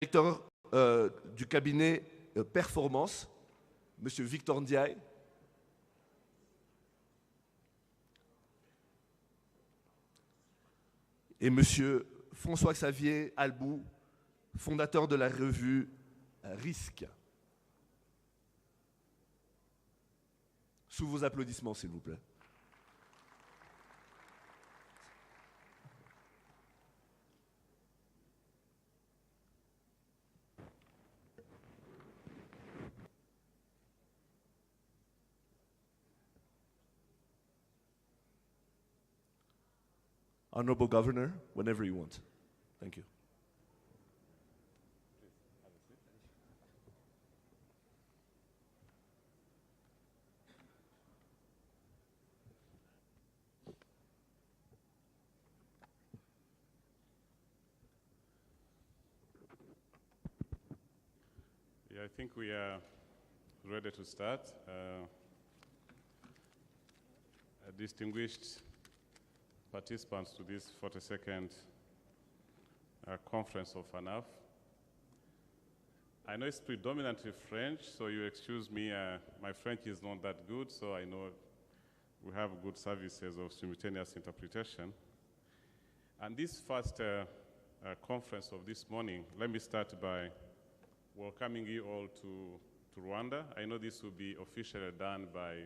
directeur du cabinet Performance, M. Victor Ndiaye. Et M. François-Xavier Albou, fondateur de la revue Risque. Sous vos applaudissements, s'il vous plaît. Honorable Governor, whenever you want. Thank you. Yeah, I think we are ready to start. Distinguished participants to this 42nd conference of FANAF. I know it's predominantly French, so you excuse me, my French is not that good, so I know we have good services of simultaneous interpretation. And this first conference of this morning, let me start by welcoming you all to Rwanda. I know this will be officially done by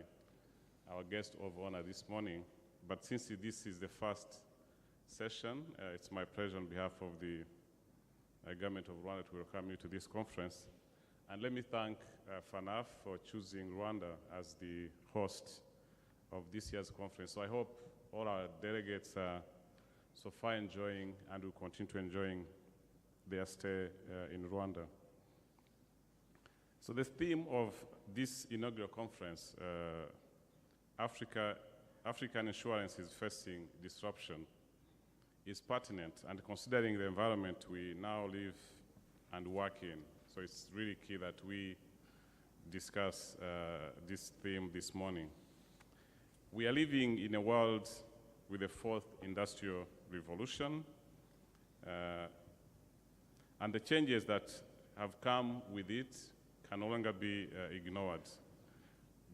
our guest of honor this morning, but since this is the first session, it's my pleasure on behalf of the government of Rwanda to welcome you to this conference. And let me thank FANAF for choosing Rwanda as the host of this year's conference. So I hope all our delegates are so far enjoying and will continue to enjoying their stay in Rwanda. So the theme of this inaugural conference, African insurance is facing disruption, is pertinent, and considering the environment we now live and work in. So it's really key that we discuss this theme this morning. We are living in a world with the fourth industrial revolution, and the changes that have come with it can no longer be ignored.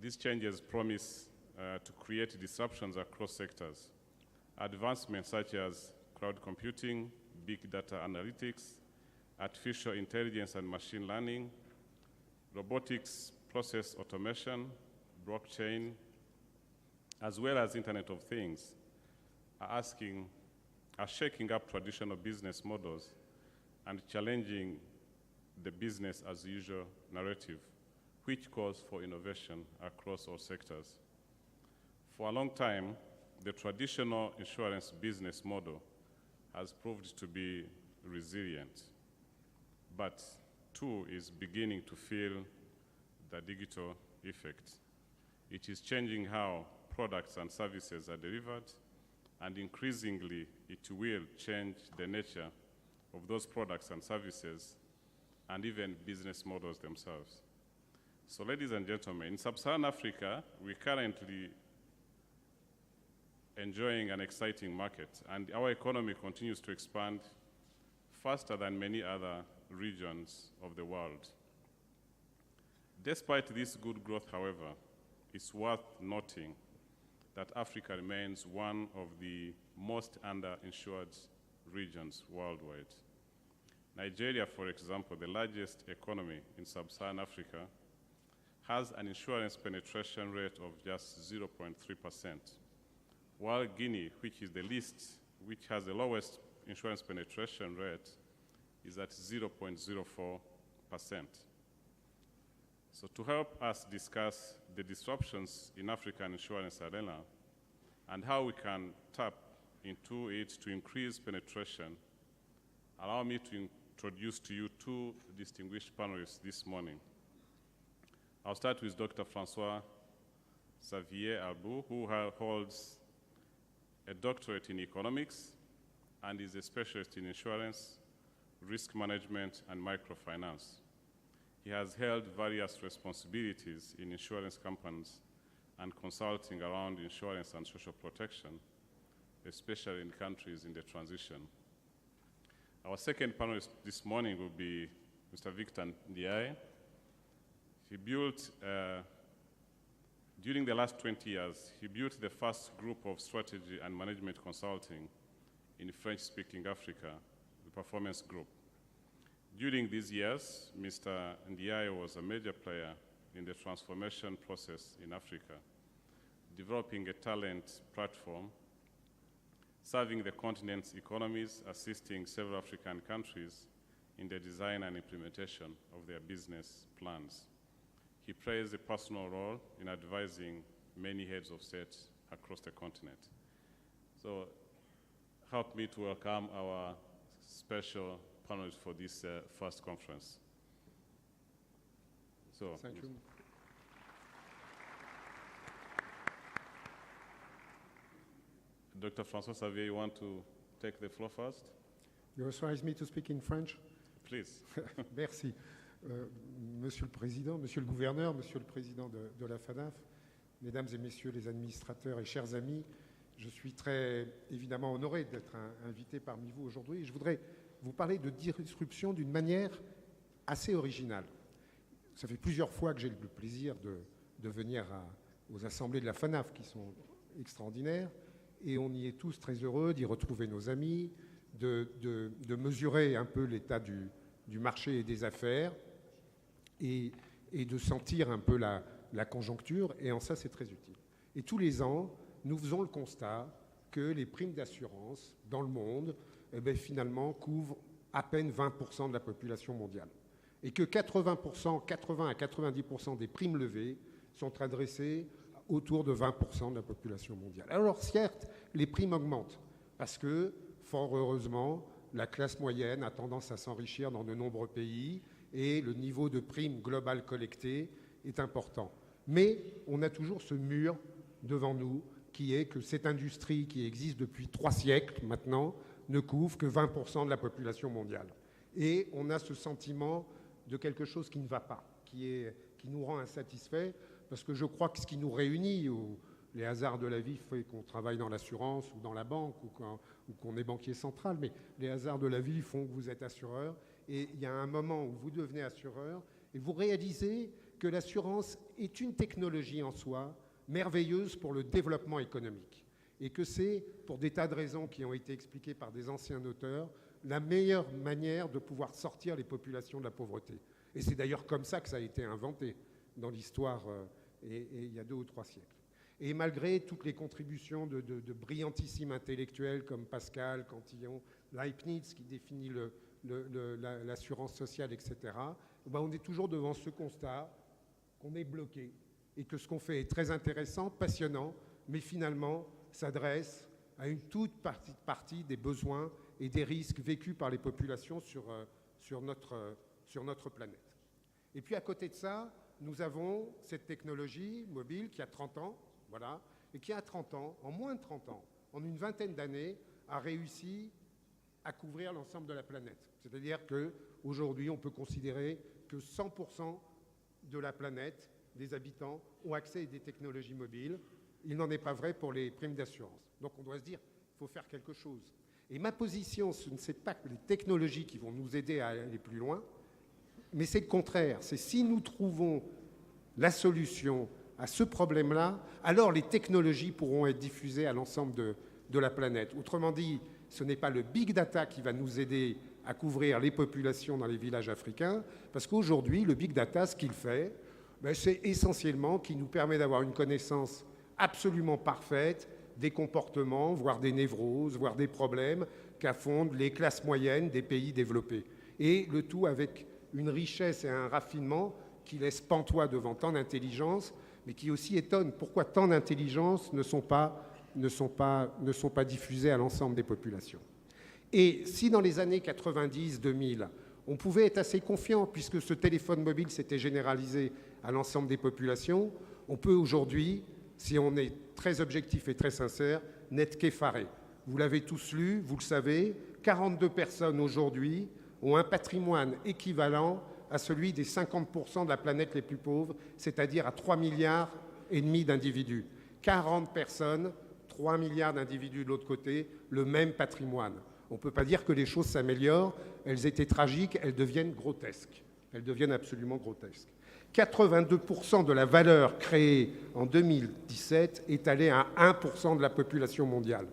These changes promise to create disruptions across sectors. Advancements such as cloud computing, big data analytics, artificial intelligence and machine learning, robotics, process automation, blockchain, as well as Internet of Things, are shaking up traditional business models and challenging the business as usual narrative, which calls for innovation across all sectors. For a long time, the traditional insurance business model has proved to be resilient, but too is beginning to feel the digital effect. It is changing how products and services are delivered, and increasingly it will change the nature of those products and services and even business models themselves. So ladies and gentlemen, in sub-Saharan Africa, we currently enjoying an exciting market, and our economy continues to expand faster than many other regions of the world. Despite this good growth, however, it's worth noting that Africa remains one of the most underinsured regions worldwide. Nigeria, for example, the largest economy in sub-Saharan Africa, has an insurance penetration rate of just 0.3%, while Guinea, which has the lowest insurance penetration rate, is at 0.04%. So to help us discuss the disruptions in African insurance arena and how we can tap into it to increase penetration, allow me to introduce to you two distinguished panelists this morning. I'll start with Dr. François-Xavier Albou, who holds a doctorate in economics and is a specialist in insurance, risk management, and microfinance. He has held various responsibilities in insurance companies and consulting around insurance and social protection, especially in countries in the transition. Our second panelist this morning will be Mr. Victor Ndiaye. He built, during the last 20 years, he built the first group of strategy and management consulting in French-speaking Africa, the Performance Group. During these years, Mr. Ndiaye was a major player in the transformation process in Africa, developing a talent platform, serving the continent's economies, assisting several African countries in the design and implementation of their business plans. He plays a personal role in advising many heads of state across the continent. So help me to welcome our special panelists for this first conference. So, thank you. Dr. François Xavier, you want to take the floor first? You authorize me to speak in French? Please. Merci. Monsieur le Président, Monsieur le Gouverneur, Monsieur le Président de la FADAF, Mesdames et Messieurs les administrateurs et chers amis, je suis très évidemment honoré d'être invité parmi vous aujourd'hui. Je voudrais vous parler de disruption d'une manière assez originale. Ça fait plusieurs fois que j'ai le plaisir de venir aux assemblées de la FANAF qui sont extraordinaires et on y est tous très heureux d'y retrouver nos amis, de mesurer un peu l'état du marché et des affaires et de sentir un peu la conjoncture, et en ça c'est très utile. Et tous les ans, nous faisons le constat que les primes d'assurance dans le monde finalement couvrent à peine 20% de la population mondiale et que 80 à 90% des primes levées sont adressées autour de 20% de la population mondiale. Alors certes, les primes augmentent parce que, fort heureusement, la classe moyenne a tendance à s'enrichir dans de nombreux pays et le niveau de primes globales collectées est important. Mais on a toujours ce mur devant nous qui est que cette industrie qui existe depuis 3 siècles maintenant ne couvre que 20% de la population mondiale. Et on a ce sentiment de quelque chose qui ne va pas, qui nous rend insatisfaits, parce que je crois que ce qui nous réunit, les hasards de la vie fait qu'on travaille dans l'assurance ou dans la banque ou qu'on est banquier central, mais les hasards de la vie font que vous êtes assureur, et il y a un moment où vous devenez assureur et vous réalisez que l'assurance est une technologie en soi merveilleuse pour le développement économique et que c'est, pour des tas de raisons qui ont été expliquées par des anciens auteurs, la meilleure manière de pouvoir sortir les populations de la pauvreté. Et c'est d'ailleurs comme ça que ça a été inventé dans l'histoire et il y a 2 ou 3 siècles. Et malgré toutes les contributions de brillantissimes intellectuels comme Pascal, Cantillon, Leibniz qui définit l'assurance sociale, etc., on est toujours devant ce constat qu'on est bloqué et que ce qu'on fait est très intéressant, passionnant, mais finalement s'adresse à une toute partie des besoins et des risques vécus par les populations sur notre planète. Et puis à côté de ça, nous avons cette technologie mobile qui a 30 ans, voilà, et qui a 30 ans, en moins de 30 ans, en une vingtaine d'années, a réussi à couvrir l'ensemble de la planète. C'est-à-dire qu'aujourd'hui, on peut considérer que 100% de la planète, des habitants, ont accès à des technologies mobiles. Il n'en est pas vrai pour les primes d'assurance. Donc on doit se dire, il faut faire quelque chose. Et ma position, ce n'est pas que les technologies qui vont nous aider à aller plus loin, mais c'est le contraire. C'est si nous trouvons la solution à ce problème-là, alors les technologies pourront être diffusées à l'ensemble de la planète. Autrement dit, ce n'est pas le big data qui va nous aider à couvrir les populations dans les villages africains, parce qu'aujourd'hui, le big data, ce qu'il fait, c'est essentiellement qu'il nous permet d'avoir une connaissance absolument parfaite des comportements, voire des névroses, voire des problèmes qu'affrontent les classes moyennes des pays développés. Et le tout avec une richesse et un raffinement qui laisse pantois devant tant d'intelligence, mais qui aussi étonne pourquoi tant d'intelligence ne sont pas diffusées à l'ensemble des populations. Et si dans les années 90-2000, on pouvait être assez confiant, puisque ce téléphone mobile s'était généralisé à l'ensemble des populations, on peut aujourd'hui, si on est très objectif et très sincère, n'être qu'effaré. Vous l'avez tous lu, vous le savez, 42 personnes aujourd'hui ont un patrimoine équivalent à celui des 50% de la planète les plus pauvres, c'est-à-dire à 3,5 milliards d'individus. 40 personnes, 3 milliards d'individus de l'autre côté, le même patrimoine. On ne peut pas dire que les choses s'améliorent. Elles étaient tragiques, elles deviennent grotesques. Elles deviennent absolument grotesques. 82% de la valeur créée en 2017 est allée à 1% de la population mondiale.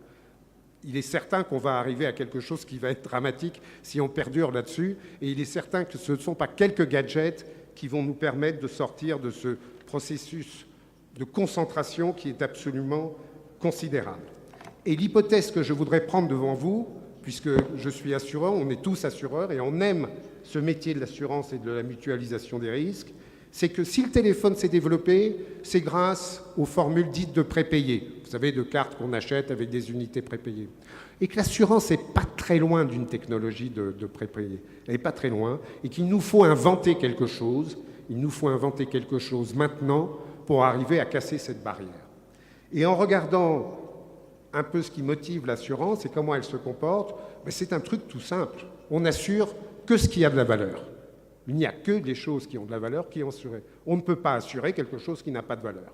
Il est certain qu'on va arriver à quelque chose qui va être dramatique si on perdure là-dessus. Et il est certain que ce ne sont pas quelques gadgets qui vont nous permettre de sortir de ce processus de concentration qui est absolument considérable. Et l'hypothèse que je voudrais prendre devant vous, puisque je suis assureur, on est tous assureurs et on aime ce métier de l'assurance et de la mutualisation des risques, c'est que si le téléphone s'est développé, c'est grâce aux formules dites de prépayé. Vous savez, de cartes qu'on achète avec des unités prépayées. Et que l'assurance n'est pas très loin d'une technologie de prépayé. Elle n'est pas très loin. Et qu'il nous faut inventer quelque chose. Il nous faut inventer quelque chose maintenant pour arriver à casser cette barrière. Et en regardant un peu ce qui motive l'assurance et comment elle se comporte, c'est un truc tout simple. On assure que ce qui a de la valeur. Il n'y a que des choses qui ont de la valeur qui sont assurées. On ne peut pas assurer quelque chose qui n'a pas de valeur.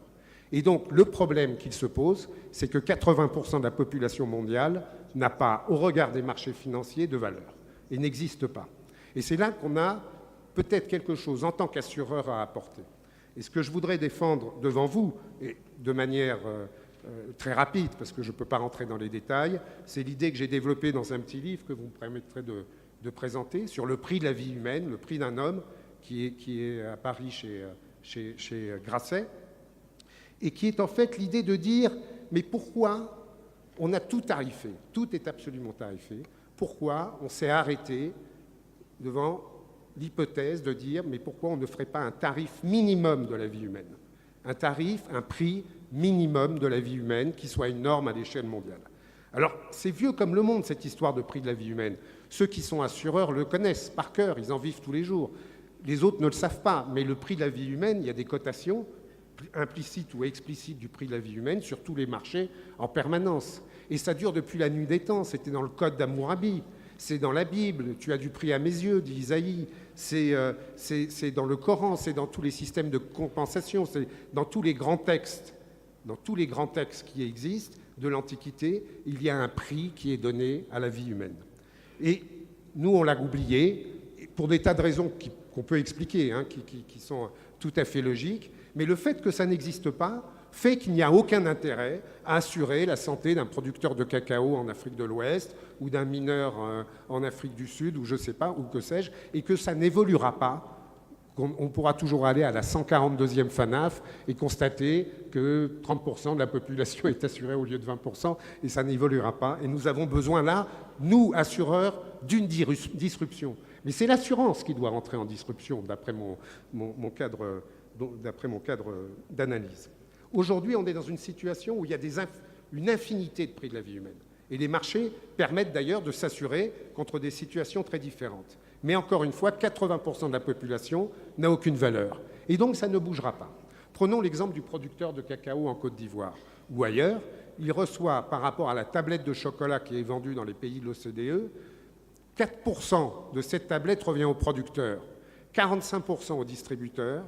Et donc, le problème qu'il se pose, c'est que 80% de la population mondiale n'a pas, au regard des marchés financiers, de valeur. Et n'existe pas. Et c'est là qu'on a peut-être quelque chose en tant qu'assureur à apporter. Et ce que je voudrais défendre devant vous, et de manière très rapide, parce que je ne peux pas rentrer dans les détails, c'est l'idée que j'ai développée dans un petit livre que vous me permettrez de présenter sur le prix de la vie humaine, le prix d'un homme qui est à Paris chez Grasset, et qui est en fait l'idée de dire mais pourquoi on a tout tarifé, tout est absolument tarifé, pourquoi on s'est arrêté devant l'hypothèse de dire mais pourquoi on ne ferait pas un tarif minimum de la vie humaine, un tarif, un prix minimum de la vie humaine qui soit une norme à l'échelle mondiale. Alors, c'est vieux comme le monde, cette histoire de prix de la vie humaine. Ceux qui sont assureurs le connaissent par cœur, ils en vivent tous les jours. Les autres ne le savent pas, mais le prix de la vie humaine, il y a des cotations implicites ou explicites du prix de la vie humaine sur tous les marchés en permanence. Et ça dure depuis la nuit des temps. C'était dans le Code d'Hammurabi, c'est dans la Bible, tu as du prix à mes yeux, dit Isaïe, c'est dans le Coran, c'est dans tous les systèmes de compensation, c'est dans tous les grands textes. Dans tous les grands textes qui existent de l'Antiquité, il y a un prix qui est donné à la vie humaine. Et nous, on l'a oublié, pour des tas de raisons qu'on peut expliquer, hein, qui sont tout à fait logiques, mais le fait que ça n'existe pas fait qu'il n'y a aucun intérêt à assurer la santé d'un producteur de cacao en Afrique de l'Ouest ou d'un mineur en Afrique du Sud, ou je ne sais pas, ou que sais-je, et que ça n'évoluera pas. On pourra toujours aller à la 142e FANAF et constater que 30% de la population est assurée au lieu de 20%, et ça n'évoluera pas. Et nous avons besoin là, nous, assureurs, d'une disruption. Mais c'est l'assurance qui doit rentrer en disruption, d'après mon cadre d'analyse. Aujourd'hui, on est dans une situation où il y a une infinité de prix de la vie humaine. Et les marchés permettent d'ailleurs de s'assurer contre des situations très différentes. Mais encore une fois, 80% de la population n'a aucune valeur. Et donc, ça ne bougera pas. Prenons l'exemple du producteur de cacao en Côte d'Ivoire ou ailleurs. Il reçoit, par rapport à la tablette de chocolat qui est vendue dans les pays de l'OCDE, 4% de cette tablette revient au producteur, 45% aux distributeurs,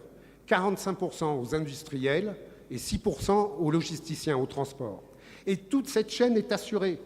45% aux industriels et 6% aux logisticiens, au transport. Et toute cette chaîne est assurée.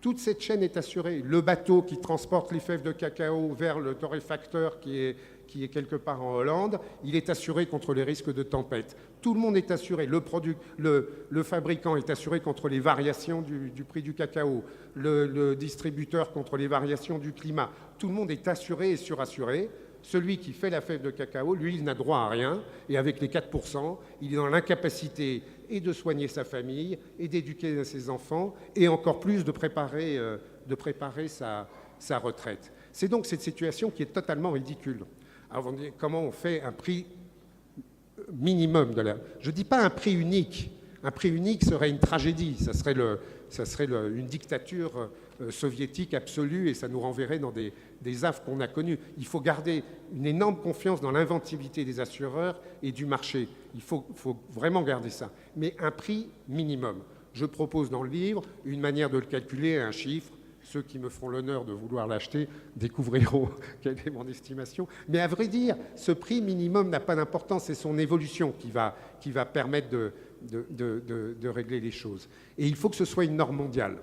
Toute cette chaîne est assurée. Le bateau qui transporte les fèves de cacao vers le torréfacteur qui est quelque part en Hollande, il est assuré contre les risques de tempête. Tout le monde est assuré. Le fabricant est assuré contre les variations du prix du cacao. Le distributeur contre les variations du climat. Tout le monde est assuré et surassuré. Celui qui fait la fève de cacao, lui, il n'a droit à rien. Et avec les 4%, il est dans l'incapacité et de soigner sa famille, et d'éduquer ses enfants, et encore plus de préparer sa retraite. C'est donc cette situation qui est totalement ridicule. Alors, on dit, comment on fait un prix minimum de la... Je ne dis pas un prix unique. Un prix unique serait une tragédie. Ça serait une dictature soviétique absolue, et ça nous renverrait dans des affres qu'on a connues. Il faut garder une énorme confiance dans l'inventivité des assureurs et du marché. Il faut vraiment garder ça. Mais un prix minimum. Je propose dans le livre une manière de le calculer, un chiffre. Ceux qui me feront l'honneur de vouloir l'acheter découvriront quelle est mon estimation. Mais à vrai dire, ce prix minimum n'a pas d'importance, c'est son évolution qui va permettre de régler les choses. Et il faut que ce soit une norme mondiale.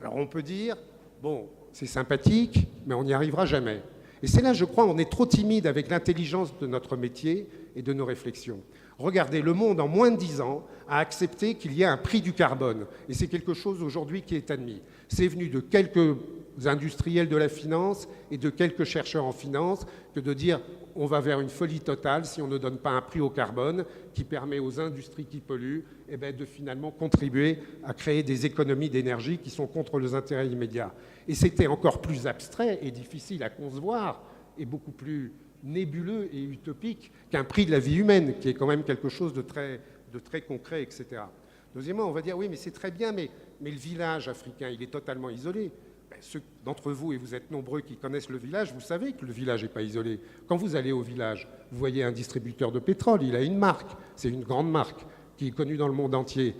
Alors on peut dire, bon, c'est sympathique, mais on n'y arrivera jamais. Et c'est là, je crois, on est trop timide avec l'intelligence de notre métier et de nos réflexions. Regardez, le monde, en moins de 10 ans, a accepté qu'il y ait un prix du carbone. Et c'est quelque chose aujourd'hui qui est admis. C'est venu de quelques industriels de la finance et de quelques chercheurs en finance que de dire on va vers une folie totale si on ne donne pas un prix au carbone qui permet aux industries qui polluent de finalement contribuer à créer des économies d'énergie qui sont contre les intérêts immédiats. Et c'était encore plus abstrait et difficile à concevoir et beaucoup plus nébuleux et utopique qu'un prix de la vie humaine, qui est quand même quelque chose de très concret, etc. Deuxièmement, on va dire, oui, mais c'est très bien, mais le village africain, il est totalement isolé. Ceux d'entre vous, et vous êtes nombreux qui connaissent le village, vous savez que le village n'est pas isolé. Quand vous allez au village, vous voyez un distributeur de pétrole, il a une marque, c'est une grande marque qui est connue dans le monde entier.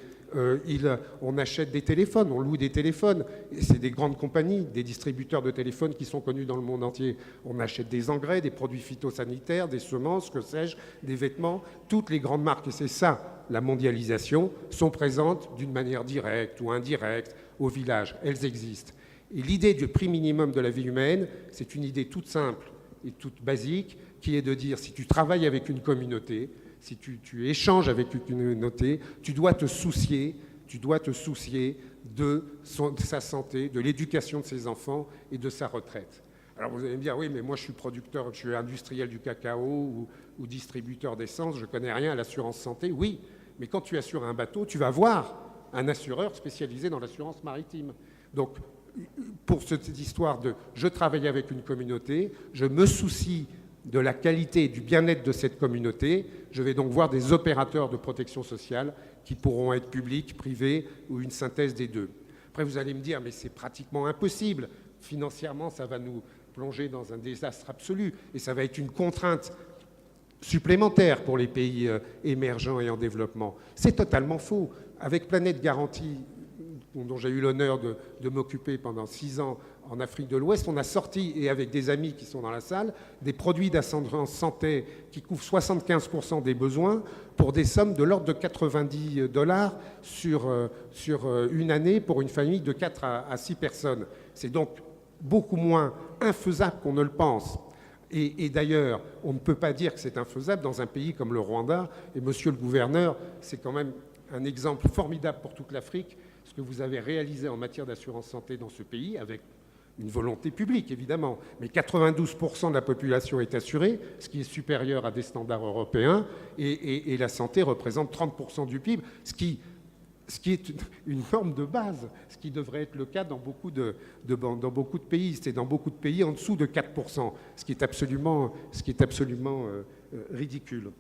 On achète des téléphones, on loue des téléphones, et c'est des grandes compagnies, des distributeurs de téléphones qui sont connus dans le monde entier. On achète des engrais, des produits phytosanitaires, des semences, que sais-je, des vêtements, toutes les grandes marques, et c'est ça, la mondialisation, sont présentes d'une manière directe ou indirecte au village, elles existent. Et l'idée du prix minimum de la vie humaine, c'est une idée toute simple et toute basique, qui est de dire, si tu travailles avec une communauté, si tu échanges avec une communauté, tu dois te soucier de sa santé, de l'éducation de ses enfants et de sa retraite. Alors vous allez me dire, oui, mais moi je suis producteur, je suis industriel du cacao ou distributeur d'essence, je ne connais rien à l'assurance santé. Oui, mais quand tu assures un bateau, tu vas voir un assureur spécialisé dans l'assurance maritime. Donc, pour cette histoire de « je travaille avec une communauté, je me soucie de la qualité et du bien-être de cette communauté », je vais donc voir des opérateurs de protection sociale qui pourront être publics, privés ou une synthèse des deux. Après, vous allez me dire « mais c'est pratiquement impossible. Financièrement, ça va nous plonger dans un désastre absolu et ça va être une contrainte supplémentaire pour les pays émergents et en développement ». C'est totalement faux. Avec Planète Garantie, dont j'ai eu l'honneur de m'occuper pendant 6 ans en Afrique de l'Ouest, on a sorti, et avec des amis qui sont dans la salle, des produits d'assurance santé qui couvrent 75% des besoins pour des sommes de l'ordre de $90 sur une année pour une famille de 4 à 6 personnes. C'est donc beaucoup moins infaisable qu'on ne le pense. Et d'ailleurs, on ne peut pas dire que c'est infaisable dans un pays comme le Rwanda. Et monsieur le gouverneur, c'est quand même un exemple formidable pour toute l'Afrique, ce que vous avez réalisé en matière d'assurance santé dans ce pays, avec une volonté publique, évidemment. Mais 92% de la population est assurée, ce qui est supérieur à des standards européens, et la santé représente 30% du PIB, ce qui est une forme de base, ce qui devrait être le cas dans beaucoup de pays. C'est dans beaucoup de pays en dessous de 4%, ce qui est absolument ridicule.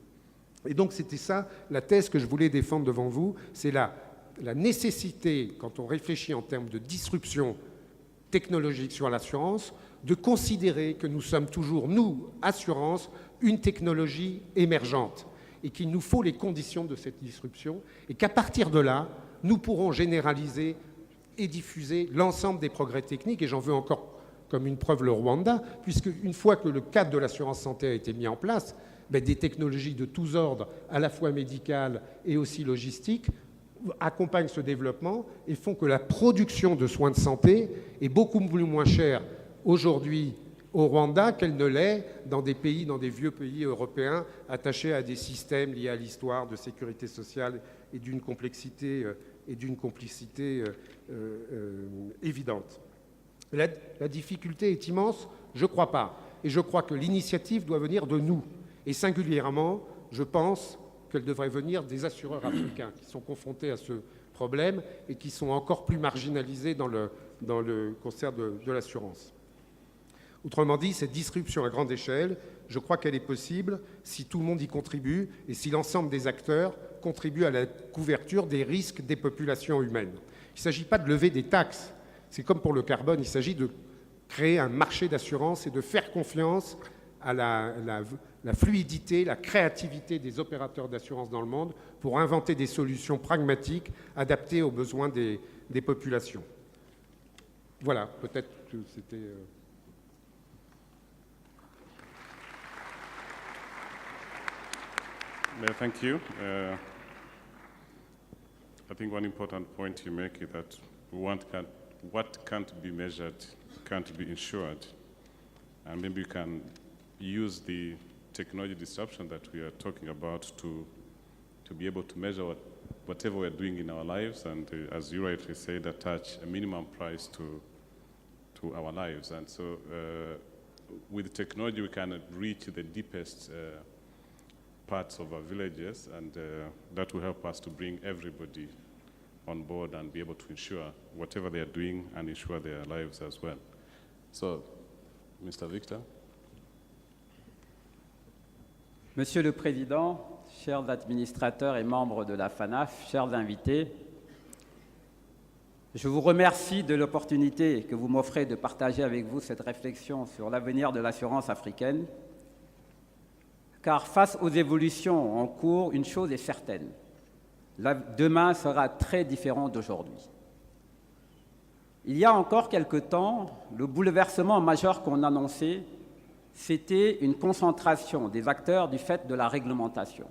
Et donc c'était ça, la thèse que je voulais défendre devant vous, c'est la nécessité, quand on réfléchit en termes de disruption technologique sur l'assurance, de considérer que nous sommes toujours, nous, assurance, une technologie émergente et qu'il nous faut les conditions de cette disruption et qu'à partir de là, nous pourrons généraliser et diffuser l'ensemble des progrès techniques. Et j'en veux encore comme une preuve le Rwanda, puisque une fois que le cadre de l'assurance santé a été mis en place, des technologies de tous ordres, à la fois médicales et aussi logistiques, accompagnent ce développement et font que la production de soins de santé est beaucoup moins chère aujourd'hui au Rwanda qu'elle ne l'est dans des vieux pays européens attachés à des systèmes liés à l'histoire de sécurité sociale et d'une complexité évidente. La difficulté est immense, je ne crois pas. Et je crois que l'initiative doit venir de nous. Et singulièrement, je pense qu'elle devrait venir des assureurs africains qui sont confrontés à ce problème et qui sont encore plus marginalisés dans le concert de l'assurance. Autrement dit, cette disruption à grande échelle, je crois qu'elle est possible si tout le monde y contribue et si l'ensemble des acteurs contribuent à la couverture des risques des populations humaines. Il ne s'agit pas de lever des taxes. C'est comme pour le carbone, il s'agit de créer un marché d'assurance et de faire confiance à la fluidité, la créativité des opérateurs d'assurance dans le monde pour inventer des solutions pragmatiques adaptées aux besoins des populations. Voilà, peut-être que c'était... Thank you. I think one important point you make is that what can't be measured can't be insured. And maybe we can use the technology disruption that we are talking about to be able to measure whatever we're doing in our lives, and as you rightly said, attach a minimum price to our lives. And so with technology, we can reach the deepest parts of our villages, and that will help us to bring everybody on board and be able to ensure whatever they are doing and ensure their lives as well. So, Mr. Victor. Monsieur le Président, chers administrateurs et membres de la FANAF, chers invités, je vous remercie de l'opportunité que vous m'offrez de partager avec vous cette réflexion sur l'avenir de l'assurance africaine, car face aux évolutions en cours, une chose est certaine, demain sera très différent d'aujourd'hui. Il y a encore quelque temps, le bouleversement majeur qu'on annonçait, c'était une concentration des acteurs du fait de la réglementation.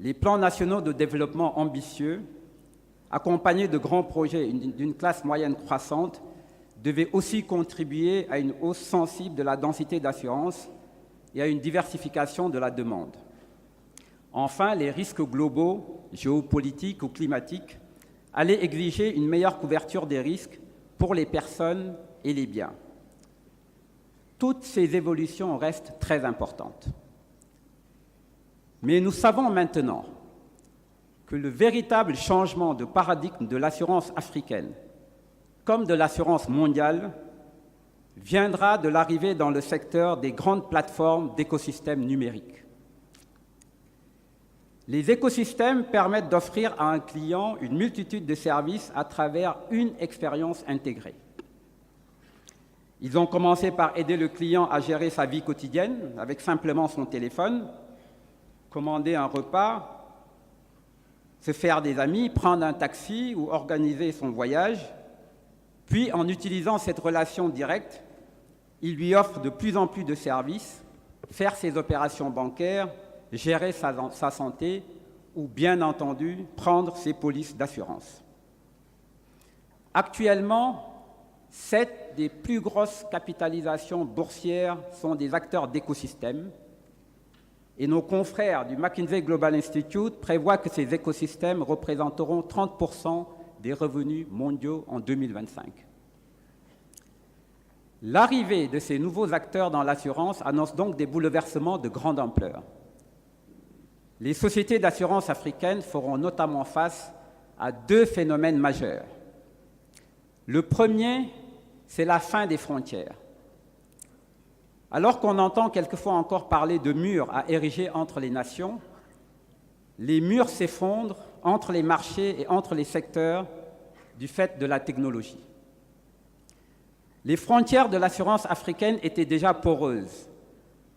Les plans nationaux de développement ambitieux, accompagnés de grands projets d'une classe moyenne croissante, devaient aussi contribuer à une hausse sensible de la densité d'assurance et à une diversification de la demande. Enfin, les risques globaux, géopolitiques ou climatiques, allaient exiger une meilleure couverture des risques pour les personnes et les biens. Toutes ces évolutions restent très importantes. Mais nous savons maintenant que le véritable changement de paradigme de l'assurance africaine, comme de l'assurance mondiale, viendra de l'arrivée dans le secteur des grandes plateformes d'écosystèmes numériques. Les écosystèmes permettent d'offrir à un client une multitude de services à travers une expérience intégrée. Ils ont commencé par aider le client à gérer sa vie quotidienne avec simplement son téléphone, commander un repas, se faire des amis, prendre un taxi ou organiser son voyage. Puis, en utilisant cette relation directe, il lui offre de plus en plus de services, faire ses opérations bancaires, gérer sa santé ou, bien entendu, prendre ses polices d'assurance. Actuellement, 7 des plus grosses capitalisations boursières sont des acteurs d'écosystèmes et nos confrères du McKinsey Global Institute prévoient que ces écosystèmes représenteront 30% des revenus mondiaux en 2025. L'arrivée de ces nouveaux acteurs dans l'assurance annonce donc des bouleversements de grande ampleur. Les sociétés d'assurance africaines feront notamment face à 2 phénomènes majeurs. Le premier, c'est la fin des frontières. Alors qu'on entend quelquefois encore parler de murs à ériger entre les nations, les murs s'effondrent entre les marchés et entre les secteurs du fait de la technologie. Les frontières de l'assurance africaine étaient déjà poreuses,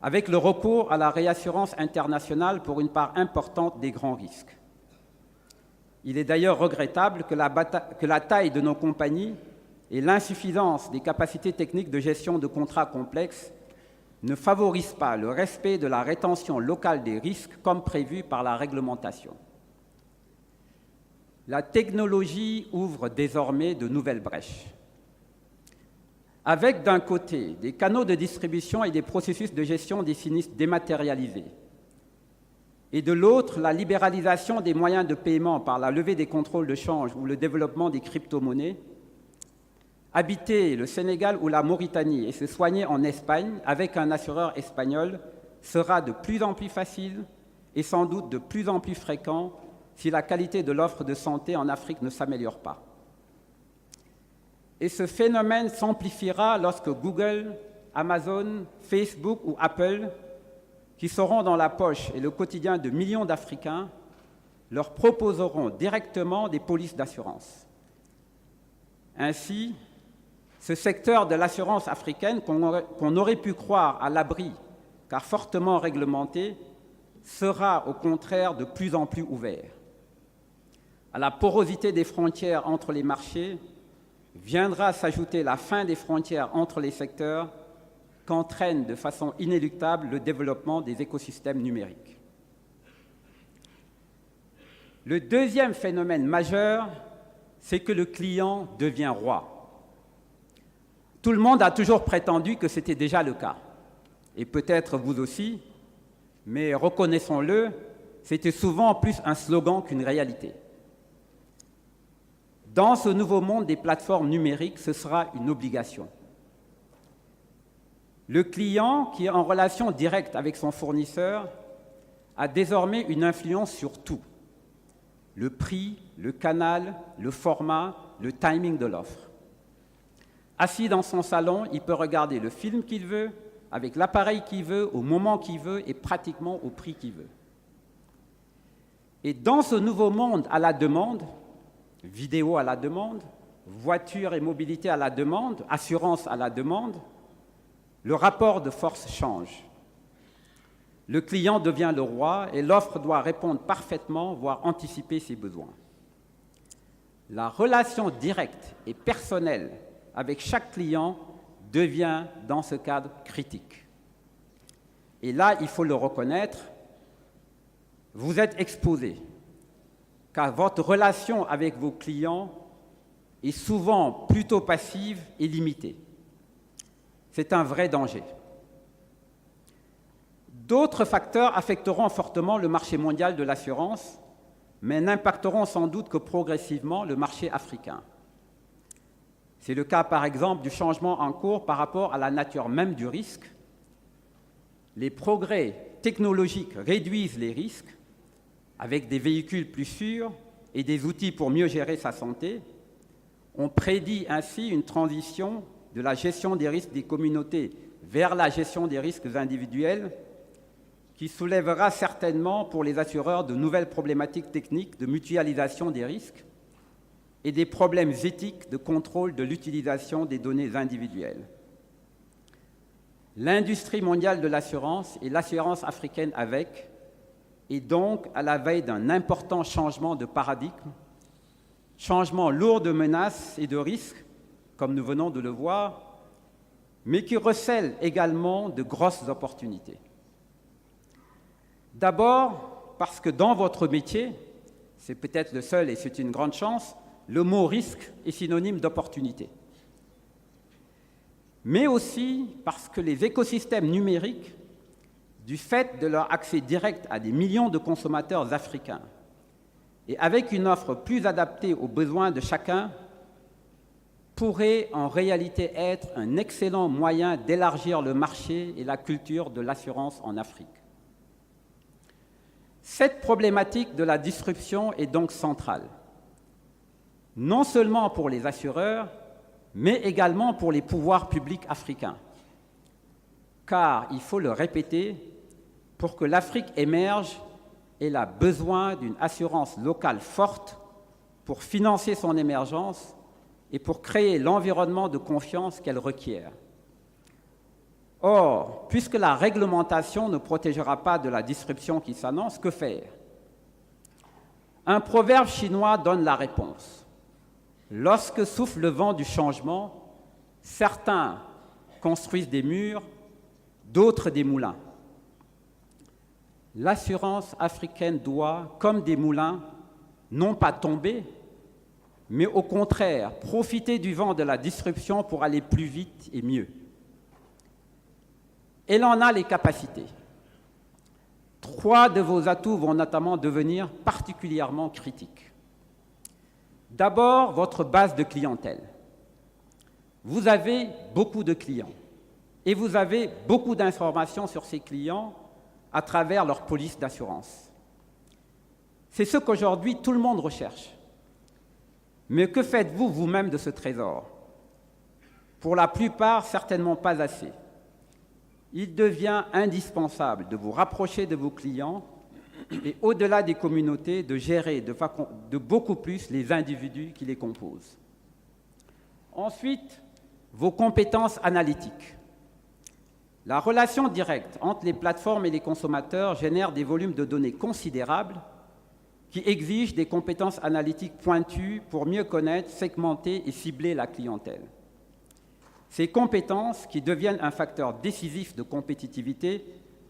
avec le recours à la réassurance internationale pour une part importante des grands risques. Il est d'ailleurs regrettable que la taille de nos compagnies et l'insuffisance des capacités techniques de gestion de contrats complexes ne favorisent pas le respect de la rétention locale des risques comme prévu par la réglementation. La technologie ouvre désormais de nouvelles brèches. Avec d'un côté des canaux de distribution et des processus de gestion des sinistres dématérialisés, et de l'autre la libéralisation des moyens de paiement par la levée des contrôles de change ou le développement des crypto-monnaies, habiter le Sénégal ou la Mauritanie et se soigner en Espagne avec un assureur espagnol sera de plus en plus facile et sans doute de plus en plus fréquent si la qualité de l'offre de santé en Afrique ne s'améliore pas. Et ce phénomène s'amplifiera lorsque Google, Amazon, Facebook ou Apple, qui seront dans la poche et le quotidien de millions d'Africains, leur proposeront directement des polices d'assurance. Ainsi, ce secteur de l'assurance africaine qu'on aurait pu croire à l'abri, car fortement réglementé, sera au contraire de plus en plus ouvert. À la porosité des frontières entre les marchés viendra s'ajouter la fin des frontières entre les secteurs qu'entraîne de façon inéluctable le développement des écosystèmes numériques. Le deuxième phénomène majeur, c'est que le client devient roi. Tout le monde a toujours prétendu que c'était déjà le cas. Et peut-être vous aussi, mais reconnaissons-le, c'était souvent plus un slogan qu'une réalité. Dans ce nouveau monde des plateformes numériques, ce sera une obligation. Le client qui est en relation directe avec son fournisseur a désormais une influence sur tout. Le prix, le canal, le format, le timing de l'offre. Assis dans son salon, il peut regarder le film qu'il veut, avec l'appareil qu'il veut, au moment qu'il veut et pratiquement au prix qu'il veut. Et dans ce nouveau monde à la demande, vidéo à la demande, voiture et mobilité à la demande, assurance à la demande, le rapport de force change. Le client devient le roi et l'offre doit répondre parfaitement, voire anticiper ses besoins. La relation directe et personnelle avec chaque client devient, dans ce cadre, critique. Et là, il faut le reconnaître, vous êtes exposé, car votre relation avec vos clients est souvent plutôt passive et limitée. C'est un vrai danger. D'autres facteurs affecteront fortement le marché mondial de l'assurance, mais n'impacteront sans doute que progressivement le marché africain. C'est le cas, par exemple, du changement en cours par rapport à la nature même du risque. Les progrès technologiques réduisent les risques avec des véhicules plus sûrs et des outils pour mieux gérer sa santé. On prédit ainsi une transition de la gestion des risques des communautés vers la gestion des risques individuels qui soulèvera certainement pour les assureurs de nouvelles problématiques techniques de mutualisation des risques et des problèmes éthiques de contrôle de l'utilisation des données individuelles. L'industrie mondiale de l'assurance et l'assurance africaine avec est donc à la veille d'un important changement de paradigme, changement lourd de menaces et de risques, comme nous venons de le voir, mais qui recèle également de grosses opportunités. D'abord, parce que dans votre métier, c'est peut-être le seul et c'est une grande chance, le mot risque est synonyme d'opportunité. Mais aussi parce que les écosystèmes numériques, du fait de leur accès direct à des millions de consommateurs africains, et avec une offre plus adaptée aux besoins de chacun, pourraient en réalité être un excellent moyen d'élargir le marché et la culture de l'assurance en Afrique. Cette problématique de la disruption est donc centrale, non seulement pour les assureurs, mais également pour les pouvoirs publics africains. Car, il faut le répéter, pour que l'Afrique émerge, elle a besoin d'une assurance locale forte pour financer son émergence et pour créer l'environnement de confiance qu'elle requiert. Or, puisque la réglementation ne protégera pas de la disruption qui s'annonce, que faire? Un proverbe chinois donne la réponse. Lorsque souffle le vent du changement, certains construisent des murs, d'autres des moulins. L'assurance africaine doit, comme des moulins, non pas tomber, mais au contraire, profiter du vent de la disruption pour aller plus vite et mieux. Elle en a les capacités. 3 de vos atouts vont notamment devenir particulièrement critiques. D'abord, votre base de clientèle. Vous avez beaucoup de clients et vous avez beaucoup d'informations sur ces clients à travers leur police d'assurance. C'est ce qu'aujourd'hui tout le monde recherche. Mais que faites-vous vous-même de ce trésor? Pour la plupart, certainement pas assez. Il devient indispensable de vous rapprocher de vos clients et, au-delà des communautés, de gérer de beaucoup plus les individus qui les composent. Ensuite, vos compétences analytiques. La relation directe entre les plateformes et les consommateurs génère des volumes de données considérables qui exigent des compétences analytiques pointues pour mieux connaître, segmenter et cibler la clientèle. Ces compétences, qui deviennent un facteur décisif de compétitivité,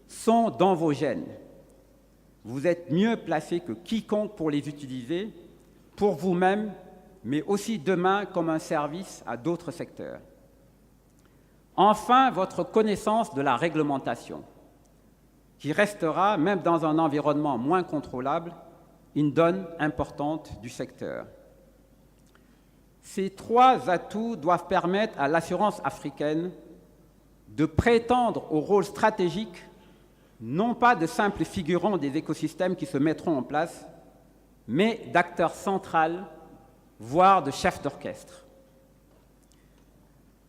sont dans vos gènes. Vous êtes mieux placé que quiconque pour les utiliser, pour vous-même, mais aussi demain comme un service à d'autres secteurs. Enfin, votre connaissance de la réglementation, qui restera, même dans un environnement moins contrôlable, une donne importante du secteur. Ces trois atouts doivent permettre à l'assurance africaine de prétendre au rôle stratégique, non pas de simples figurants des écosystèmes qui se mettront en place, mais d'acteurs central, voire de chefs d'orchestre.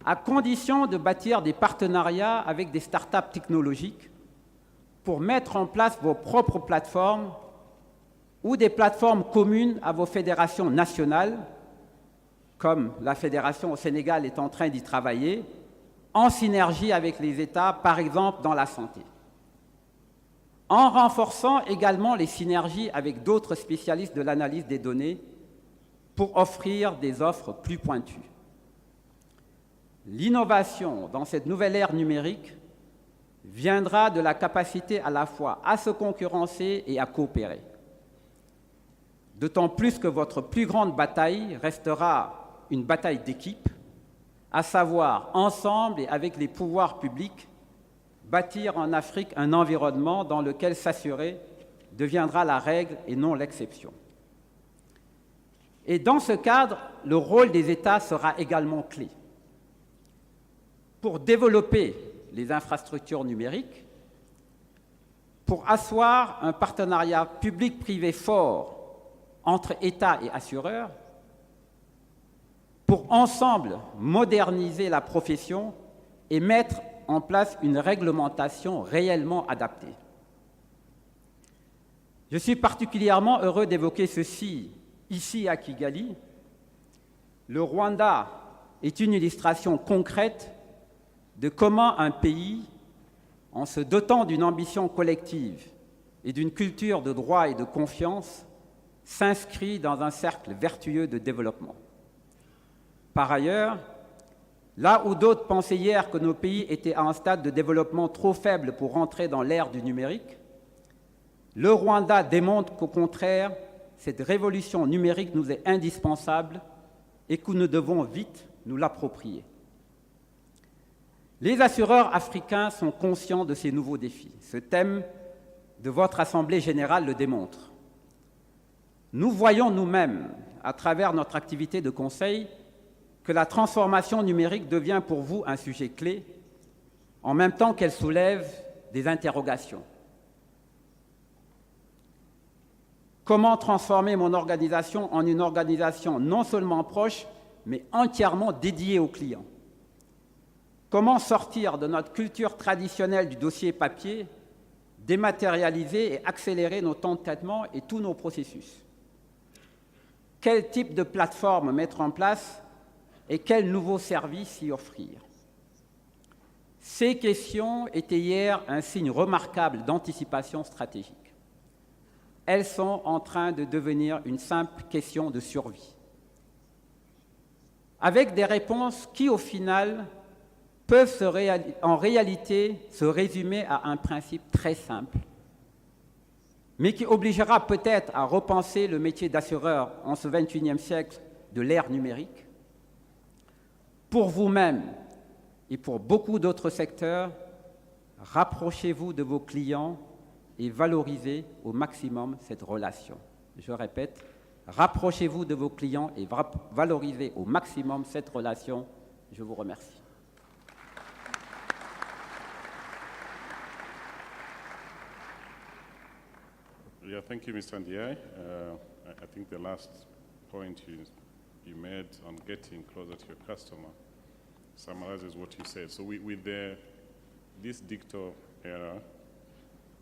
À condition de bâtir des partenariats avec des startups technologiques pour mettre en place vos propres plateformes ou des plateformes communes à vos fédérations nationales, comme la fédération au Sénégal est en train d'y travailler, en synergie avec les États, par exemple dans la santé. En renforçant également les synergies avec d'autres spécialistes de l'analyse des données pour offrir des offres plus pointues. L'innovation dans cette nouvelle ère numérique viendra de la capacité à la fois à se concurrencer et à coopérer. D'autant plus que votre plus grande bataille restera une bataille d'équipe, à savoir, ensemble et avec les pouvoirs publics, bâtir en Afrique un environnement dans lequel s'assurer deviendra la règle et non l'exception. Et dans ce cadre, le rôle des États sera également clé. Pour développer les infrastructures numériques, pour asseoir un partenariat public-privé fort entre États et assureurs, pour ensemble moderniser la profession et mettre en place une réglementation réellement adaptée. Je suis particulièrement heureux d'évoquer ceci ici à Kigali. Le Rwanda est une illustration concrète de comment un pays, en se dotant d'une ambition collective et d'une culture de droit et de confiance, s'inscrit dans un cercle vertueux de développement. Par ailleurs, là où d'autres pensaient hier que nos pays étaient à un stade de développement trop faible pour rentrer dans l'ère du numérique, le Rwanda démontre qu'au contraire, cette révolution numérique nous est indispensable et que nous devons vite nous l'approprier. Les assureurs africains sont conscients de ces nouveaux défis. Ce thème de votre Assemblée générale le démontre. Nous voyons nous-mêmes, à travers notre activité de conseil, que la transformation numérique devient pour vous un sujet clé, en même temps qu'elle soulève des interrogations. Comment transformer mon organisation en une organisation non seulement proche, mais entièrement dédiée aux clients? Comment sortir de notre culture traditionnelle du dossier papier, dématérialiser et accélérer nos temps de traitement et tous nos processus? Quel type de plateforme mettre en place et quels nouveaux services y offrir? Ces questions étaient hier un signe remarquable d'anticipation stratégique. Elles sont en train de devenir une simple question de survie, avec des réponses qui, au final, peuvent en réalité se résumer à un principe très simple, mais qui obligera peut-être à repenser le métier d'assureur en ce XXIe siècle de l'ère numérique. Pour vous-même et pour beaucoup d'autres secteurs, rapprochez-vous de vos clients et valorisez au maximum cette relation. Je répète, rapprochez-vous de vos clients et valorisez au maximum cette relation. Je vous remercie. Yeah, thank you, Mr. Ndiaye. I think the last point you made on getting closer to your customer summarizes what you said. So with this digital era,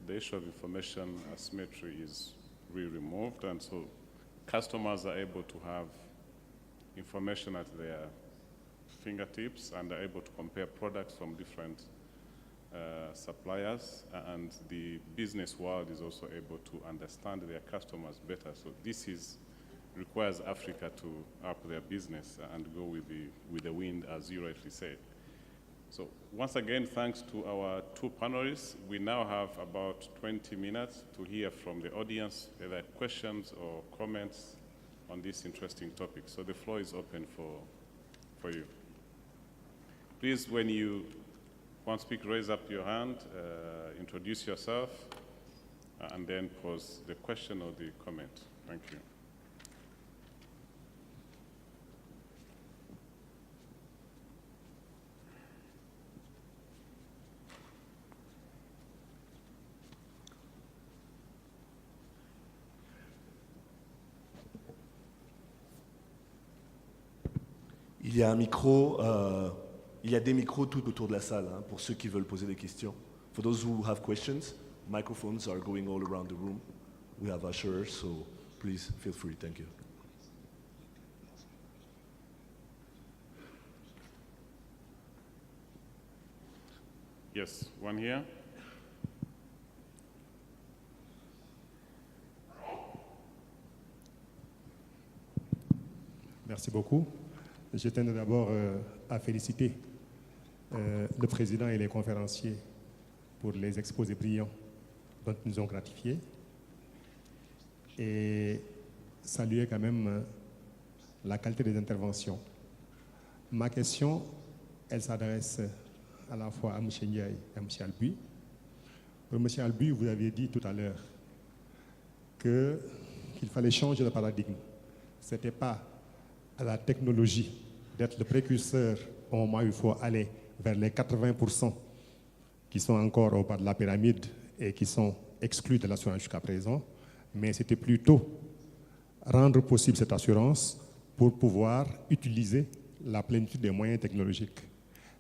the issue of information asymmetry is really removed, and so customers are able to have information at their fingertips and are able to compare products from different suppliers, and the business world is also able to understand their customers better. So this requires Africa to up their business and go with the wind, as you rightly said. So once again, thanks to our two panelists. We now have about 20 minutes to hear from the audience, either questions or comments on this interesting topic. So the floor is open for you. Please, when you want to speak, raise up your hand, introduce yourself, and then pose the question or the comment. Thank you. Il y a un micro, il y a des micros tout autour de la salle hein, pour ceux qui veulent poser des questions. For those who have questions, microphones are going all around the room. We have ushers, so please feel free. Thank you. Yes, one here. Merci beaucoup. Je tiens d'abord à féliciter le président et les conférenciers pour les exposés brillants dont ils nous ont gratifiés et saluer quand même la qualité des interventions. Ma question, elle s'adresse à la fois à M. Ndiaye et à M. Albuy. M. Albuy, vous aviez dit tout à l'heure qu'il fallait changer de paradigme. Ce n'était pas à la technologie d'être le précurseur au moment où il faut aller vers les 80% qui sont encore au bas de la pyramide et qui sont exclus de l'assurance jusqu'à présent, mais c'était plutôt rendre possible cette assurance pour pouvoir utiliser la plénitude des moyens technologiques.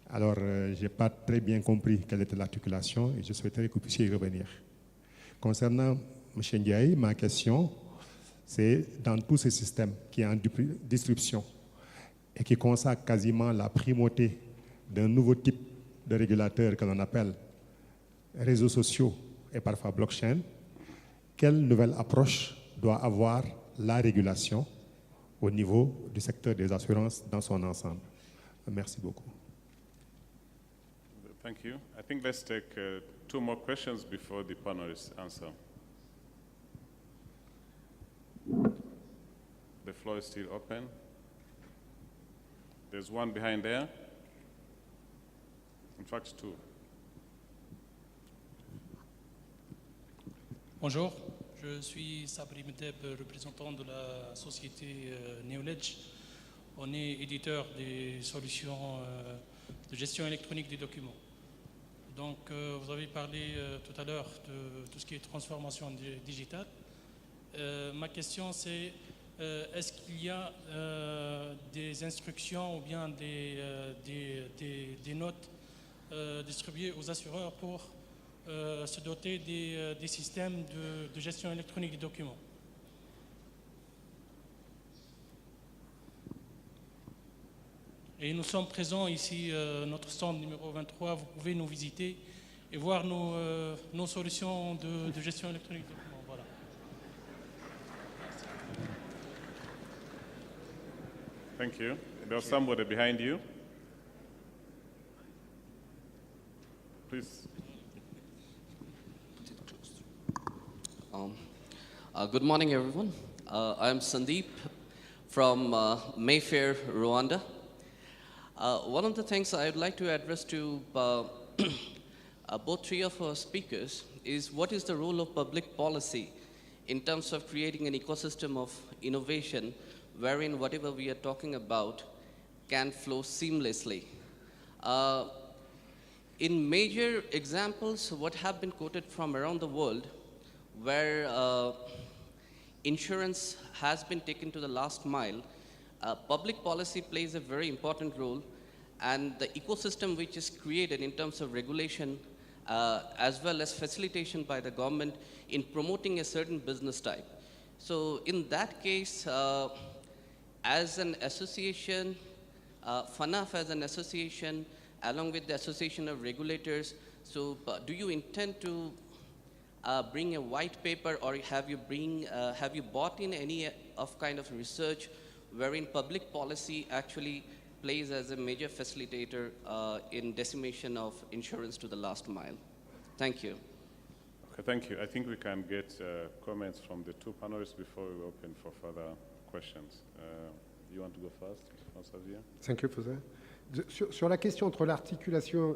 Alors, je n'ai pas très bien compris quelle était l'articulation et je souhaiterais que vous puissiez y revenir. Concernant M. Ndiaye, ma question, c'est dans tous ces systèmes qui sont en disruption et qui consacrent quasiment la primauté d'un nouveau type de régulateur que l'on appelle réseaux sociaux et parfois blockchain, quelle nouvelle approche doit avoir la régulation au niveau du secteur des assurances dans son ensemble? Merci beaucoup. Thank you. I think let's take 2 more questions before the panelists answer. The floor is still open. There's one behind there. In fact, 2. Bonjour, je suis Sabri Medeb, représentant de la société Neoledge. On est éditeur des solutions de gestion électronique des documents. Donc, vous avez parlé tout à l'heure de tout ce qui est transformation digitale. Ma question, c'est est-ce qu'il y a des instructions ou bien des notes distribuées aux assureurs pour se doter des systèmes de gestion électronique des documents? Et nous sommes présents ici, notre stand numéro 23, vous pouvez nous visiter et voir nos solutions de gestion électronique des documents. Voilà. Thank you. There's somebody behind you. Please. Good morning, everyone. I'm Sandeep from Mayfair, Rwanda. One of the things I'd like to address to both 3 of our speakers is what is the role of public policy in terms of creating an ecosystem of innovation wherein whatever we are talking about can flow seamlessly. In major examples, what have been quoted from around the world, where insurance has been taken to the last mile, public policy plays a very important role, and the ecosystem which is created in terms of regulation as well as facilitation by the government in promoting a certain business type. So in that case, as an association, FANAF as an association, along with the Association of Regulators, so do you intend to bring a white paper, or have you bought in any of kind of research wherein public policy actually plays as a major facilitator in decimation of insurance to the last mile? Thank you. Okay, thank you. I think we can get comments from the 2 panelists before we open for further questions. You want to go first, Xavier? Thank you for that. Sur la question entre l'articulation,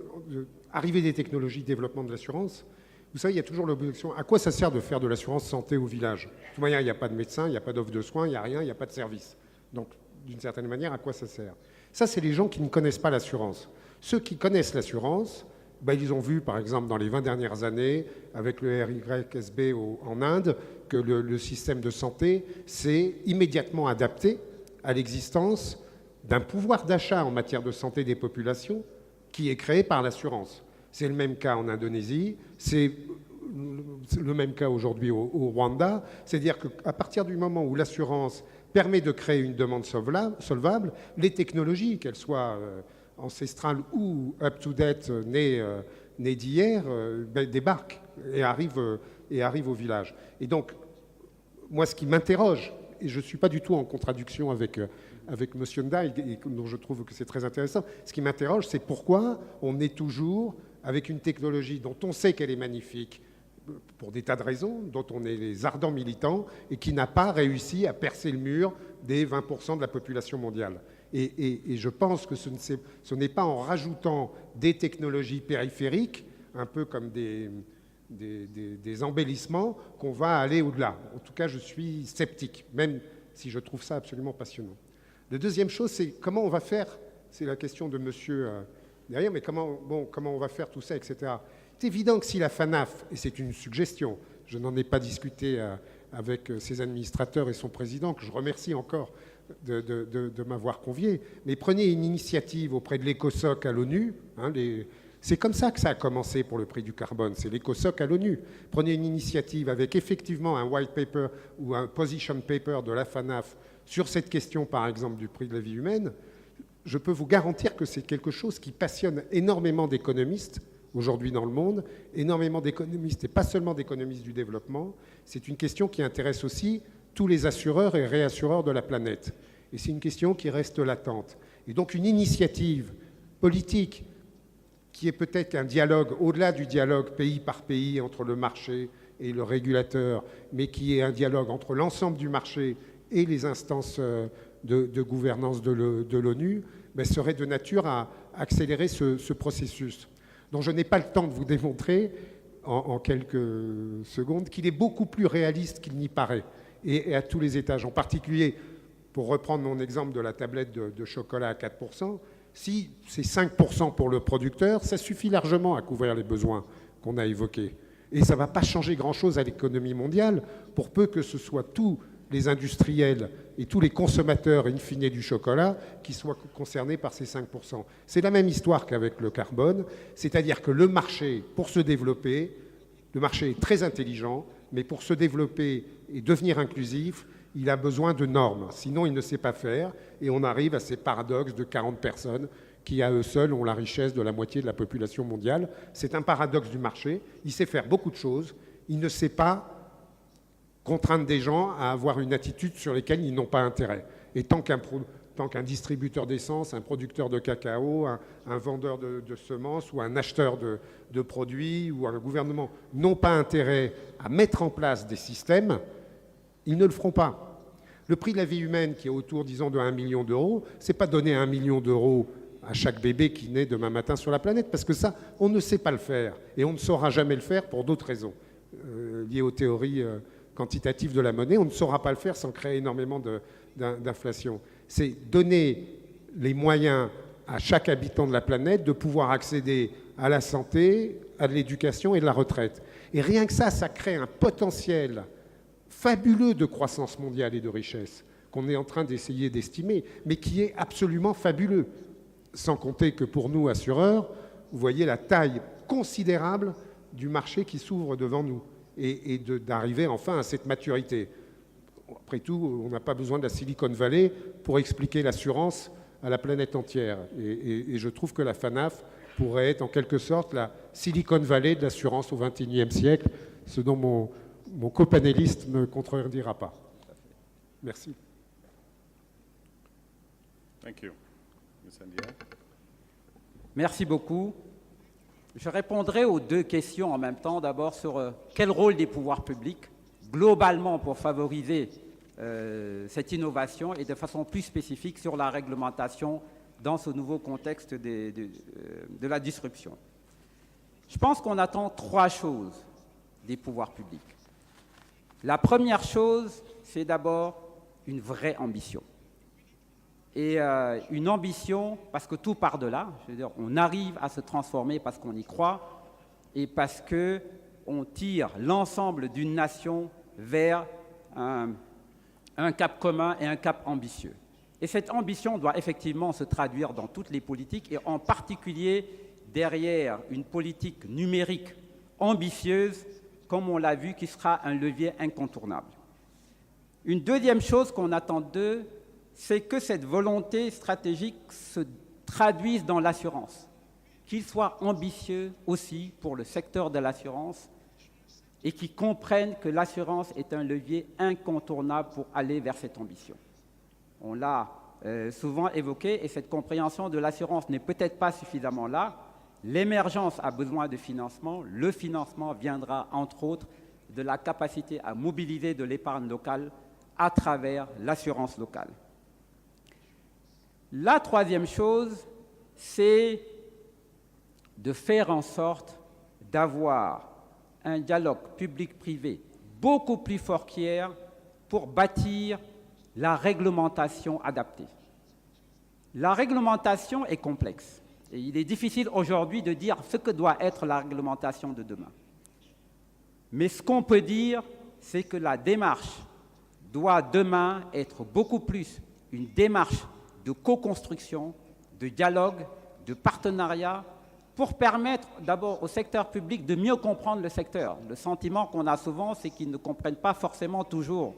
arrivée des technologies, développement de l'assurance, vous savez, il y a toujours l'objection, à quoi ça sert de faire de l'assurance santé au village? De toute manière, il n'y a pas de médecin, il n'y a pas d'offre de soins, il n'y a rien, il n'y a pas de service. Donc, d'une certaine manière, à quoi ça sert? Ça, c'est les gens qui ne connaissent pas l'assurance. Ceux qui connaissent l'assurance, ben, ils ont vu, par exemple, dans les 20 dernières années, avec le RYSB en Inde, que le système de santé s'est immédiatement adapté à l'existence d'un pouvoir d'achat en matière de santé des populations qui est créé par l'assurance. C'est le même cas en Indonésie, c'est le même cas aujourd'hui au Rwanda. C'est-à-dire qu'à partir du moment où l'assurance permet de créer une demande solvable, les technologies, qu'elles soient ancestrales ou up-to-date, nées d'hier, débarquent et arrivent au village. Et donc, moi, ce qui m'interroge, et je ne suis pas du tout en contradiction avec M. Ndai, dont je trouve que c'est très intéressant, ce qui m'interroge, c'est pourquoi on est toujours avec une technologie dont on sait qu'elle est magnifique, pour des tas de raisons, dont on est les ardents militants, et qui n'a pas réussi à percer le mur des 20% de la population mondiale. Et je pense que ce n'est pas en rajoutant des technologies périphériques, un peu comme des embellissements, qu'on va aller au-delà. En tout cas, je suis sceptique, même si je trouve ça absolument passionnant. La deuxième chose, c'est comment on va faire, c'est la question de monsieur derrière, mais comment on va faire tout ça, etc. C'est évident que si la FANAF, et c'est une suggestion, je n'en ai pas discuté avec ses administrateurs et son président, que je remercie encore de m'avoir convié, mais prenez une initiative auprès de l'ECOSOC à l'ONU, c'est comme ça que ça a commencé pour le prix du carbone, c'est l'ECOSOC à l'ONU. Prenez une initiative avec effectivement un white paper ou un position paper de la FANAF sur cette question, par exemple, du prix de la vie humaine. Je peux vous garantir que c'est quelque chose qui passionne énormément d'économistes aujourd'hui dans le monde, énormément d'économistes, et pas seulement d'économistes du développement. C'est une question qui intéresse aussi tous les assureurs et réassureurs de la planète. Et c'est une question qui reste latente. Et donc une initiative politique qui est peut-être un dialogue, au-delà du dialogue pays par pays entre le marché et le régulateur, mais qui est un dialogue entre l'ensemble du marché et les instances de gouvernance de l'ONU, serait de nature à accélérer ce processus, dont je n'ai pas le temps de vous démontrer en quelques secondes qu'il est beaucoup plus réaliste qu'il n'y paraît, et à tous les étages. En particulier, pour reprendre mon exemple de la tablette de chocolat à 4%, si c'est 5% pour le producteur, ça suffit largement à couvrir les besoins qu'on a évoqués. Et ça ne va pas changer grand-chose à l'économie mondiale, pour peu que ce soit tous les industriels et tous les consommateurs in fine du chocolat qui soient concernés par ces 5%. C'est la même histoire qu'avec le carbone, c'est-à-dire que le marché, pour se développer, le marché est très intelligent, mais pour se développer et devenir inclusif, il a besoin de normes, sinon il ne sait pas faire, et on arrive à ces paradoxes de 40 personnes qui, à eux seuls, ont la richesse de la moitié de la population mondiale. C'est un paradoxe du marché, il sait faire beaucoup de choses, il ne sait pas contraindre des gens à avoir une attitude sur laquelle ils n'ont pas intérêt. Et tant qu'un distributeur d'essence, un producteur de cacao, un vendeur de semences ou un acheteur de produits ou un gouvernement n'ont pas intérêt à mettre en place des systèmes, ils ne le feront pas. Le prix de la vie humaine qui est autour, disons, de 1 million d'euros, ce n'est pas donner 1 million d'euros à chaque bébé qui naît demain matin sur la planète, parce que ça, on ne sait pas le faire, et on ne saura jamais le faire pour d'autres raisons, liées aux théories quantitatives de la monnaie. On ne saura pas le faire sans créer énormément d'inflation. C'est donner les moyens à chaque habitant de la planète de pouvoir accéder à la santé, à l'éducation et de la retraite. Et rien que ça, ça crée un potentiel fabuleux de croissance mondiale et de richesse qu'on est en train d'essayer d'estimer, mais qui est absolument fabuleux. Sans compter que pour nous, assureurs, vous voyez la taille considérable du marché qui s'ouvre devant nous et d'arriver enfin à cette maturité. Après tout, on n'a pas besoin de la Silicon Valley pour expliquer l'assurance à la planète entière. Et je trouve que la FANAF pourrait être en quelque sorte la Silicon Valley de l'assurance au XXIe siècle, ce dont mon copanéliste ne contredira pas. Merci. Thank you. Ms. Andia. Merci beaucoup. Je répondrai aux deux questions en même temps. D'abord sur quel rôle des pouvoirs publics, globalement pour favoriser cette innovation, et de façon plus spécifique sur la réglementation dans ce nouveau contexte de la disruption. Je pense qu'on attend 3 choses des pouvoirs publics. La première chose, c'est d'abord une vraie ambition. Et une ambition, parce que tout part de là, je veux dire, on arrive à se transformer parce qu'on y croit et parce qu'on tire l'ensemble d'une nation vers un cap commun et un cap ambitieux. Et cette ambition doit effectivement se traduire dans toutes les politiques et en particulier derrière une politique numérique ambitieuse, comme on l'a vu, qui sera un levier incontournable. Une deuxième chose qu'on attend d'eux, c'est que cette volonté stratégique se traduise dans l'assurance, qu'ils soient ambitieux aussi pour le secteur de l'assurance et qu'ils comprennent que l'assurance est un levier incontournable pour aller vers cette ambition. On l'a souvent évoqué et cette compréhension de l'assurance n'est peut-être pas suffisamment là. L'émergence a besoin de financement. Le financement viendra, entre autres, de la capacité à mobiliser de l'épargne locale à travers l'assurance locale. La troisième chose, c'est de faire en sorte d'avoir un dialogue public-privé beaucoup plus fort qu'hier pour bâtir la réglementation adaptée. La réglementation est complexe et il est difficile aujourd'hui de dire ce que doit être la réglementation de demain. Mais ce qu'on peut dire, c'est que la démarche doit demain être beaucoup plus une démarche de co-construction, de dialogue, de partenariat, pour permettre d'abord au secteur public de mieux comprendre le secteur. Le sentiment qu'on a souvent, c'est qu'ils ne comprennent pas forcément toujours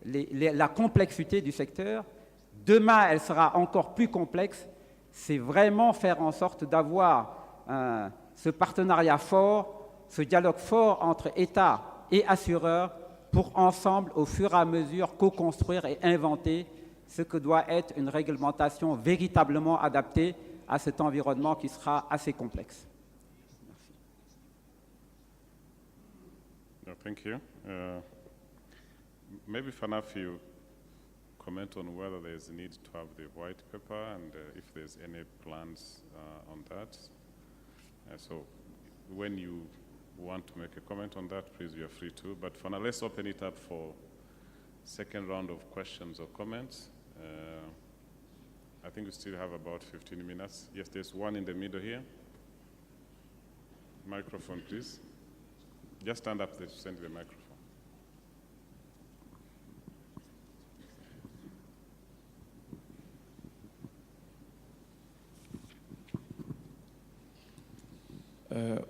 la complexité du secteur. Demain, elle sera encore plus complexe. C'est vraiment faire en sorte d'avoir ce partenariat fort, ce dialogue fort entre État et assureurs pour ensemble, au fur et à mesure, co-construire et inventer ce que doit être une réglementation véritablement adaptée à cet environnement qui sera assez complexe. Merci. Thank you. Maybe Fanaf, you comment on whether there's a need to have the white paper and if there's any plans on that. So when you want to make a comment on that, please, you're free to. But for now, let's open it up for second round of questions or comments. I think we still have about 15 minutes. Yes, there's one in the middle here. Microphone, please. Just stand up there to send the microphone.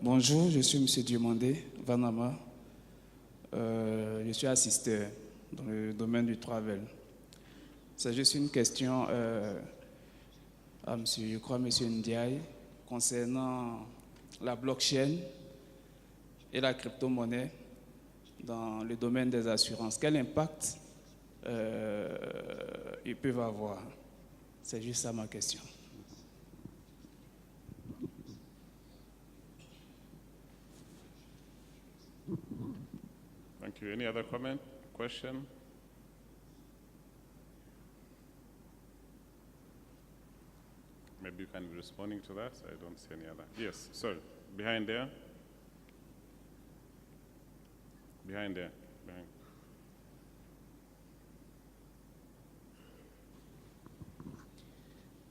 Bonjour, je suis M. Diomandé Vanama. Je suis assisteur dans le domaine du travel. C'est juste une question à monsieur, je crois, M. Ndiaye, concernant la blockchain et la crypto-monnaie dans le domaine des assurances. Quel impact ils peuvent avoir? C'est juste ça ma question. Thank you. Any other comment, question? Maybe you can be responding to that. I don't see any other. Yes, sorry. Behind there. Behind there.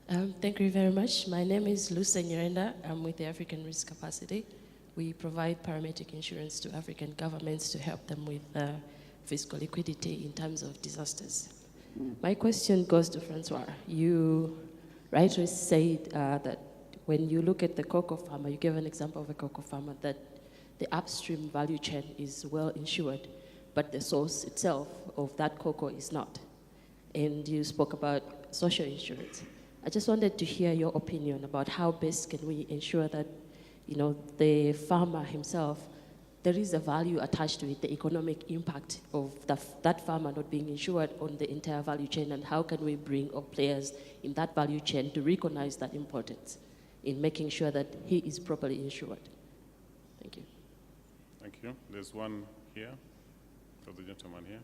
Behind. Thank you very much. My name is Luce Nyirenda. I'm with the African Risk Capacity. We provide parametric insurance to African governments to help them with fiscal liquidity in times of disasters. My question goes to Francois. You rightly said that when you look at the cocoa farmer, you gave an example of a cocoa farmer, that the upstream value chain is well insured, but the source itself of that cocoa is not. And you spoke about social insurance. I just wanted to hear your opinion about how best can we ensure that, you know, the farmer himself, there is a value attached to it, the economic impact of that farmer not being insured on the entire value chain, and how can we bring up players in that value chain to recognize that importance in making sure that he is properly insured. Thank you. Thank you. There's one here, for the gentleman here.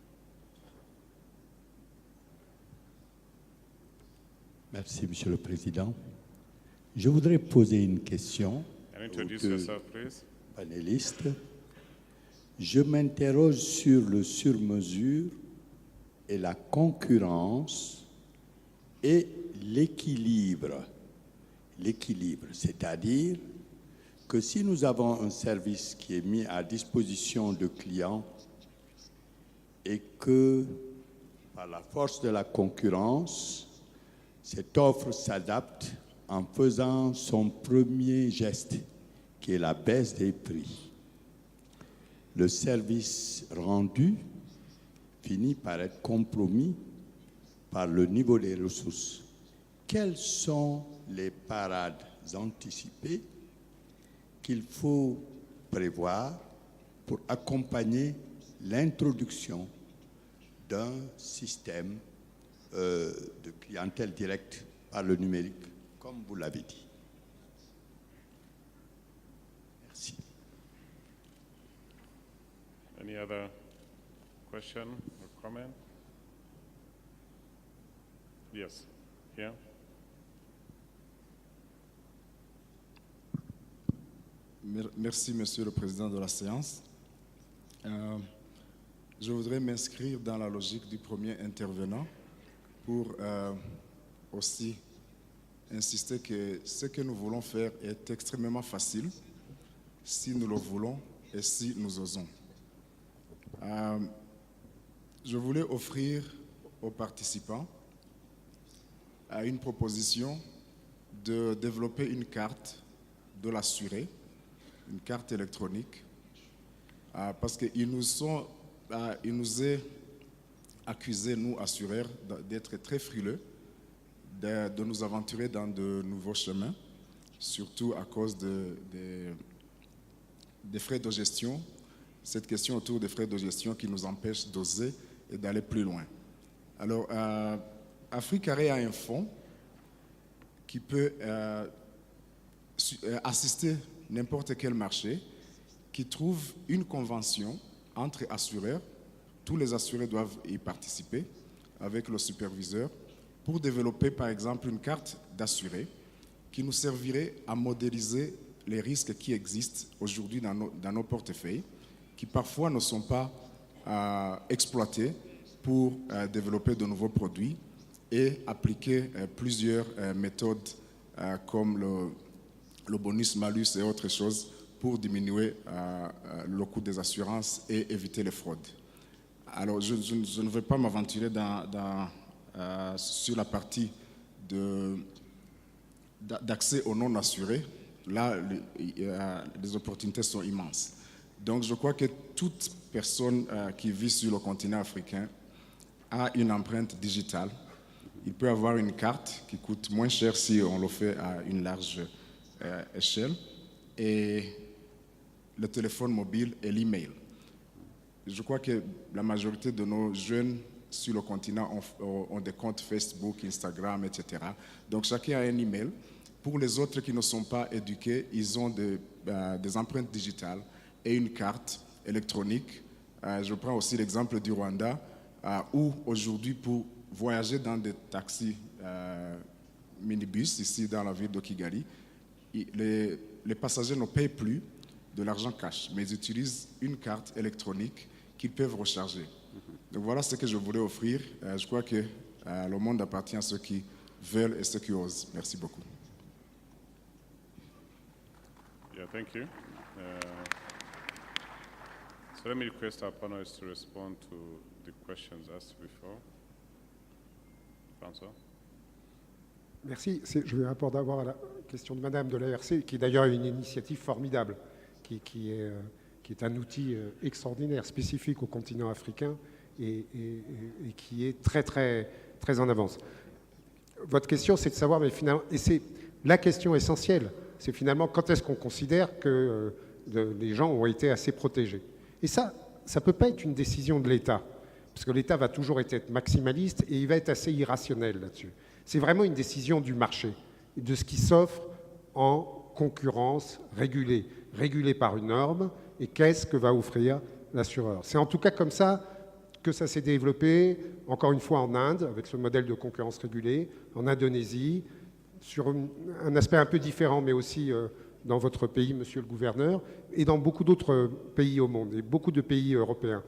Merci, Monsieur le Président. Je voudrais poser une question And introduce aux deux yourself, please. panélistes. Je m'interroge sur le sur-mesure et la concurrence et l'équilibre. L'équilibre, c'est-à-dire que si nous avons un service qui est mis à disposition de clients et que, par la force de la concurrence, cette offre s'adapte en faisant son premier geste, qui est la baisse des prix. Le service rendu finit par être compromis par le niveau des ressources. Quelles sont les parades anticipées qu'il faut prévoir pour accompagner l'introduction d'un système de clientèle directe par le numérique, comme vous l'avez dit? Merci. Any other question or comment? Yes, here. Merci, Monsieur le Président de la séance. Je voudrais m'inscrire dans la logique du premier intervenant pour aussi insister que ce que nous voulons faire est extrêmement facile si nous le voulons et si nous osons. Je voulais offrir aux participants une proposition de développer une carte de l'assuré, une carte électronique, parce qu'il nous est accusé, nous assureurs, d'être très frileux, de nous aventurer dans de nouveaux chemins, surtout à cause des frais de gestion, cette question autour des frais de gestion qui nous empêche d'oser et d'aller plus loin. Alors, Africaré a un fonds qui peut assister n'importe quel marché qui trouve une convention entre assureurs. Tous les assurés doivent y participer avec le superviseur pour développer par exemple une carte d'assuré qui nous servirait à modéliser les risques qui existent aujourd'hui dans nos portefeuilles, qui parfois ne sont pas exploités pour développer de nouveaux produits et appliquer plusieurs méthodes comme le bonus-malus et autres choses pour diminuer le coût des assurances et éviter les fraudes. Alors, je ne vais pas m'aventurer sur la partie d'accès aux non-assurés. Là, les opportunités sont immenses. Donc, je crois que toute personne qui vit sur le continent africain a une empreinte digitale. Il peut avoir une carte qui coûte moins cher si on le fait à une large échelle, et le téléphone mobile et l'email. Je crois que la majorité de nos jeunes sur le continent ont des comptes Facebook, Instagram, etc. Donc chacun a un email. Pour les autres qui ne sont pas éduqués, ils ont des empreintes digitales et une carte électronique. Je prends aussi l'exemple du Rwanda, où aujourd'hui, pour voyager dans des taxis minibus ici dans la ville de Kigali, les passagers ne payent plus de l'argent cash, mais ils utilisent une carte électronique qu'ils peuvent recharger. Donc voilà ce que je voulais offrir. Je crois que le monde appartient à ceux qui veulent et ceux qui osent. Merci beaucoup. Yeah, thank you. So let me request our panelists to respond to the questions asked before. François. Merci. Je vais répondre d'abord à la question de Madame de l'ARC, qui est d'ailleurs une initiative formidable, qui est un outil extraordinaire, spécifique au continent africain et qui est très, très, très en avance. Votre question, c'est de savoir, mais finalement, et c'est la question essentielle, c'est finalement quand est-ce qu'on considère que les gens ont été assez protégés. Et ça ne peut pas être une décision de l'État, parce que l'État va toujours être maximaliste et il va être assez irrationnel là-dessus. C'est vraiment une décision du marché, de ce qui s'offre en concurrence régulée par une norme, et qu'est-ce que va offrir l'assureur. C'est en tout cas comme ça que ça s'est développé, encore une fois, en Inde, avec ce modèle de concurrence régulée, en Indonésie, sur un aspect un peu différent, mais aussi dans votre pays, monsieur le gouverneur, et dans beaucoup d'autres pays au monde, et beaucoup de pays européens.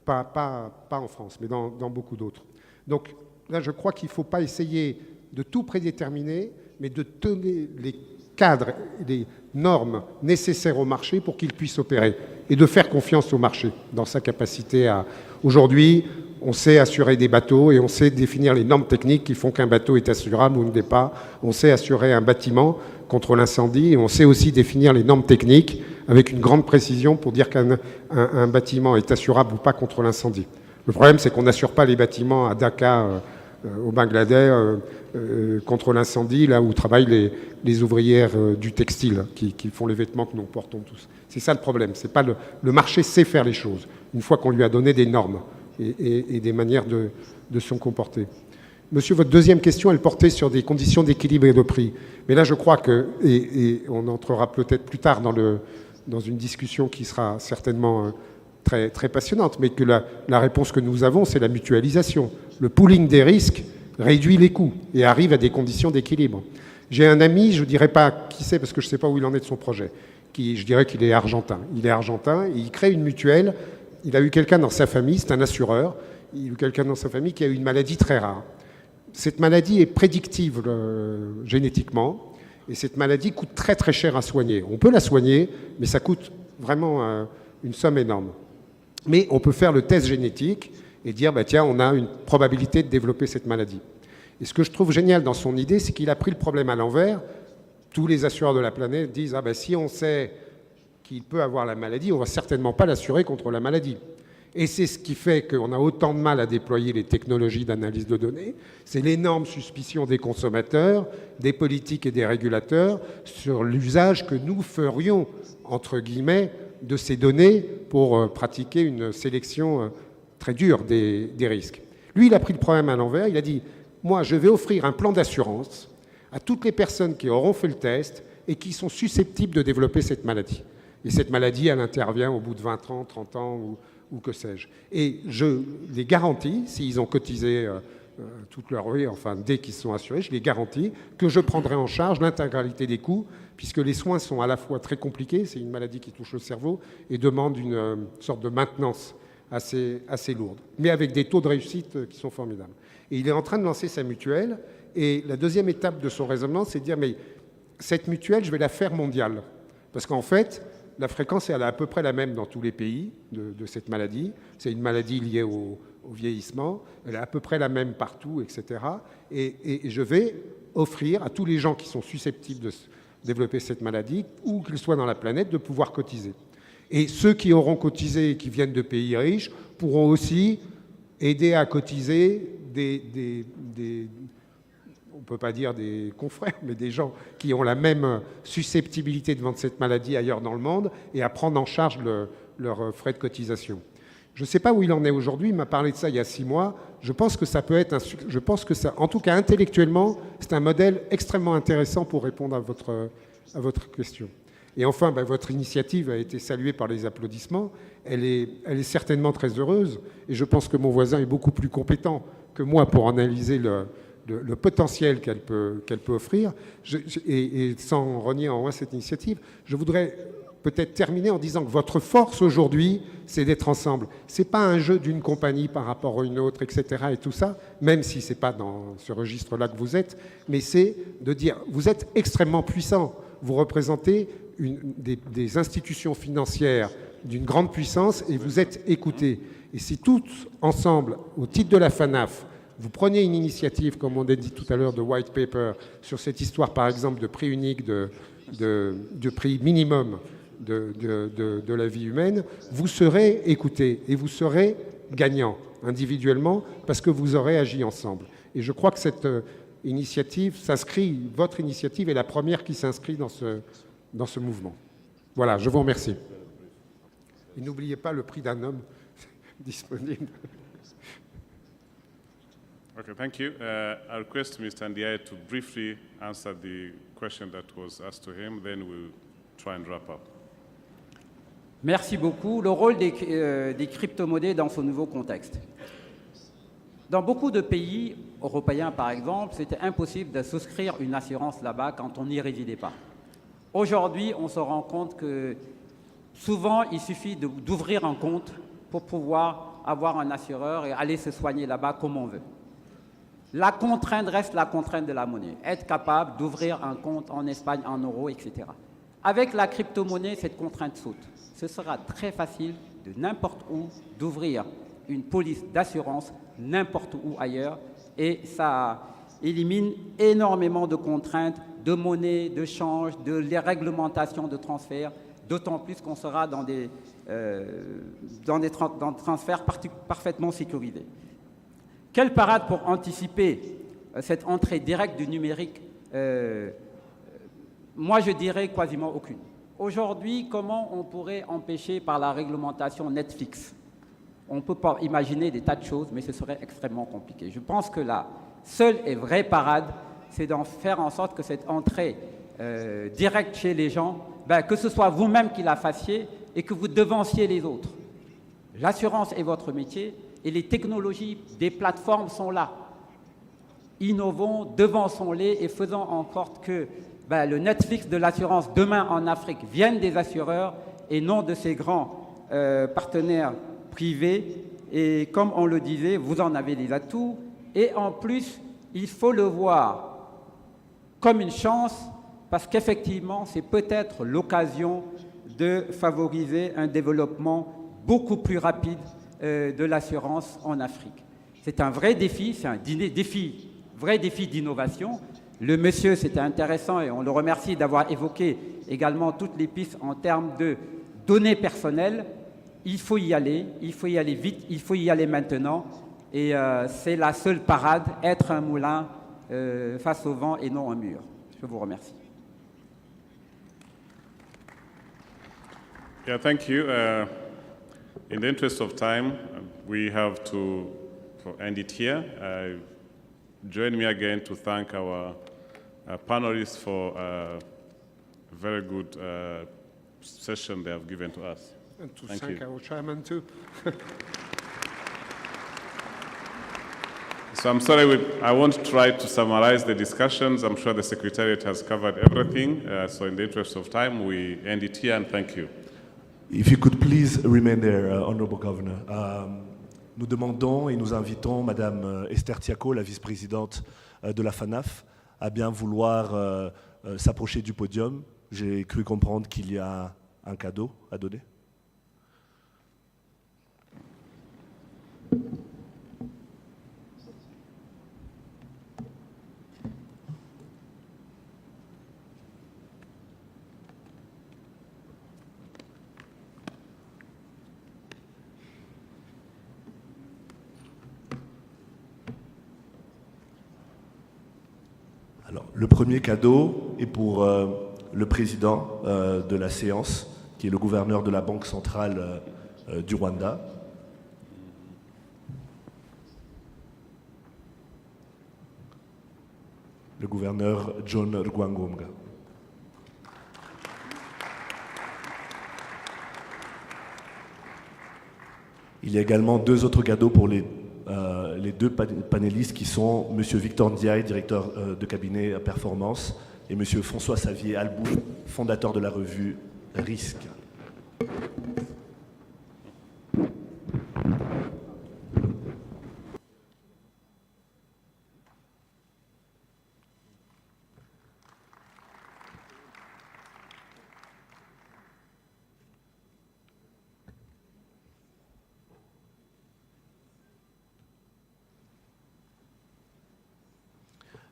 Pas en France, mais dans beaucoup d'autres. Donc là, je crois qu'il ne faut pas essayer de tout prédéterminer, mais de donner les cadres, les normes nécessaires au marché pour qu'il puisse opérer, et de faire confiance au marché dans sa capacité à... Aujourd'hui, on sait assurer des bateaux et on sait définir les normes techniques qui font qu'un bateau est assurable ou ne l'est pas. On sait assurer un bâtiment contre l'incendie et on sait aussi définir les normes techniques avec une grande précision pour dire qu'un bâtiment est assurable ou pas contre l'incendie. Le problème, c'est qu'on n'assure pas les bâtiments à Dhaka, au Bangladesh, contre l'incendie, là où travaillent les ouvrières du textile qui font les vêtements que nous portons tous. C'est ça le problème. C'est pas le marché sait faire les choses, une fois qu'on lui a donné des normes et des manières de se comporter. Monsieur, votre deuxième question, elle portait sur des conditions d'équilibre et de prix. Mais là, je crois que, et on entrera peut-être plus tard dans une discussion qui sera certainement très, très passionnante, mais que la réponse que nous avons, c'est la mutualisation. Le pooling des risques réduit les coûts et arrive à des conditions d'équilibre. J'ai un ami, je ne dirais pas qui c'est parce que je ne sais pas où il en est de son projet, je dirais qu'il est argentin. Il est argentin et il crée une mutuelle. Il a eu quelqu'un dans sa famille, c'est un assureur, il a eu quelqu'un dans sa famille qui a eu une maladie très rare. Cette maladie est prédictive génétiquement et cette maladie coûte très très cher à soigner. On peut la soigner, mais ça coûte vraiment une somme énorme. Mais on peut faire le test génétique et dire, bah, tiens, on a une probabilité de développer cette maladie. Et ce que je trouve génial dans son idée, c'est qu'il a pris le problème à l'envers. Tous les assureurs de la planète disent, ah, bah, si on sait qu'il peut avoir la maladie, on ne va certainement pas l'assurer contre la maladie. Et c'est ce qui fait qu'on a autant de mal à déployer les technologies d'analyse de données. C'est l'énorme suspicion des consommateurs, des politiques et des régulateurs sur l'usage que nous ferions, entre guillemets, de ces données pour pratiquer une sélection très dure des risques. Lui, il a pris le problème à l'envers. Il a dit, moi, je vais offrir un plan d'assurance à toutes les personnes qui auront fait le test et qui sont susceptibles de développer cette maladie. Et cette maladie, elle intervient au bout de 20 ans, 30 ans ou que sais-je. Et je les garantis, s'ils ont cotisé toute leur vie, enfin dès qu'ils sont assurés, je les garantis que je prendrai en charge l'intégralité des coûts, puisque les soins sont à la fois très compliqués, c'est une maladie qui touche le cerveau, et demande une sorte de maintenance assez lourde, mais avec des taux de réussite qui sont formidables. Et il est en train de lancer sa mutuelle, et la deuxième étape de son raisonnement, c'est de dire, mais cette mutuelle, je vais la faire mondiale. Parce qu'en fait, la fréquence, elle est à peu près la même dans tous les pays de cette maladie. C'est une maladie liée au vieillissement. Elle est à peu près la même partout, etc. Et je vais offrir à tous les gens qui sont susceptibles de développer cette maladie, où qu'ils soient dans la planète, de pouvoir cotiser. Et ceux qui auront cotisé et qui viennent de pays riches pourront aussi aider à cotiser on ne peut pas dire des confrères, mais des gens qui ont la même susceptibilité devant cette maladie ailleurs dans le monde et à prendre en charge leurs frais de cotisation. Je ne sais pas où il en est aujourd'hui, il m'a parlé de ça il y a 6 mois. Je pense que ça peut être je pense que ça, en tout cas intellectuellement, c'est un modèle extrêmement intéressant pour répondre à votre question. Et enfin, votre initiative a été saluée par les applaudissements. Elle est certainement très heureuse et je pense que mon voisin est beaucoup plus compétent que moi pour analyser le potentiel qu'elle peut offrir. Et sans renier en moi cette initiative, je voudrais peut-être terminer en disant que votre force aujourd'hui, c'est d'être ensemble. Ce n'est pas un jeu d'une compagnie par rapport à une autre, etc. et tout ça, même si ce n'est pas dans ce registre-là que vous êtes, mais c'est de dire, vous êtes extrêmement puissant. Vous représentez des institutions financières d'une grande puissance et vous êtes écoutés. Et si tous ensemble, au titre de la FANAF, vous prenez une initiative, comme on a dit tout à l'heure, de white paper, sur cette histoire, par exemple, de prix unique, de prix minimum de la vie humaine, vous serez écoutés et vous serez gagnants individuellement parce que vous aurez agi ensemble. Et je crois que cette initiative s'inscrit, votre initiative est la première qui s'inscrit dans ce mouvement. Voilà, je vous remercie. Et n'oubliez pas le prix d'un homme disponible. Okay, thank you. I request Mr. Ndiaye to briefly answer the question that was asked to him, then we'll try and wrap up. Merci beaucoup. Le rôle des crypto-monnaies dans ce nouveau contexte. Dans beaucoup de pays européens, par exemple, c'était impossible de souscrire une assurance là-bas quand on n'y résidait pas. Aujourd'hui, on se rend compte que souvent, il suffit d'ouvrir un compte pour pouvoir avoir un assureur et aller se soigner là-bas comme on veut. La contrainte reste la contrainte de la monnaie. Être capable d'ouvrir un compte en Espagne, en euros, etc. Avec la crypto-monnaie, cette contrainte saute. Ce sera très facile de n'importe où d'ouvrir une police d'assurance n'importe où ailleurs et ça élimine énormément de contraintes de monnaie, de change, de réglementation de transfert, d'autant plus qu'on sera dans des transferts parfaitement sécurisés. Quelle parade pour anticiper cette entrée directe du numérique? Moi, je dirais quasiment aucune. Aujourd'hui, comment on pourrait empêcher par la réglementation Netflix? On peut pas imaginer des tas de choses, mais ce serait extrêmement compliqué. Je pense que la seule et vraie parade, c'est d'en faire en sorte que cette entrée directe chez les gens, que ce soit vous-même qui la fassiez et que vous devanciez les autres. L'assurance est votre métier et les technologies des plateformes sont là. Innovons, devançons-les et faisons en sorte que le Netflix de l'assurance demain en Afrique vienne des assureurs et non de ces grands partenaires privés. Et comme on le disait, vous en avez des atouts. Et en plus, il faut le voir comme une chance parce qu'effectivement, c'est peut-être l'occasion de favoriser un développement beaucoup plus rapide de l'assurance en Afrique. C'est un vrai défi, c'est un vrai défi d'innovation. Le monsieur, c'était intéressant et on le remercie d'avoir évoqué également toutes les pistes en termes de données personnelles. Il faut y aller vite, il faut y aller maintenant. Et c'est la seule parade, être un moulin face au vent et non un mur. Je vous remercie. Yeah, thank you. In the interest of time, we have to end it here. Join me again to thank our panelists for a very good session they have given to us. And to thank our chairman too. So I'm sorry, I won't try to summarize the discussions. I'm sure the Secretariat has covered everything. So in the interest of time, we end it here and thank you. If you could please remain there, Honorable Governor. Nous demandons et nous invitons Madame Esther Tiako, la vice-présidente de la FANAF, à bien vouloir s'approcher du podium. J'ai cru comprendre qu'il y a un cadeau à donner. Alors, le premier cadeau est pour le président de la séance, qui est le gouverneur de la Banque centrale du Rwanda. Le gouverneur John Rwangombwa. Il y a également deux autres cadeaux pour les deux panélistes qui sont M. Victor Ndiaye, directeur de cabinet Performance, et M. François Xavier-Albou, fondateur de la revue Risque.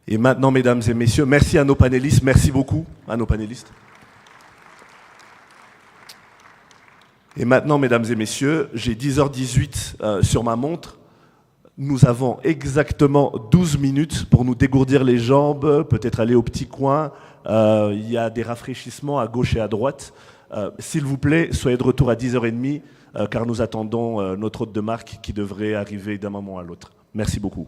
Et maintenant, mesdames et messieurs, merci à nos panélistes, merci beaucoup à nos panélistes. Et maintenant, mesdames et messieurs, j'ai 10h18 sur ma montre. Nous avons exactement 12 minutes pour nous dégourdir les jambes, peut-être aller au petit coin. Il y a des rafraîchissements à gauche et à droite. S'il vous plaît, soyez de retour à 10h30, car nous attendons notre hôte de marque qui devrait arriver d'un moment à l'autre. Merci beaucoup.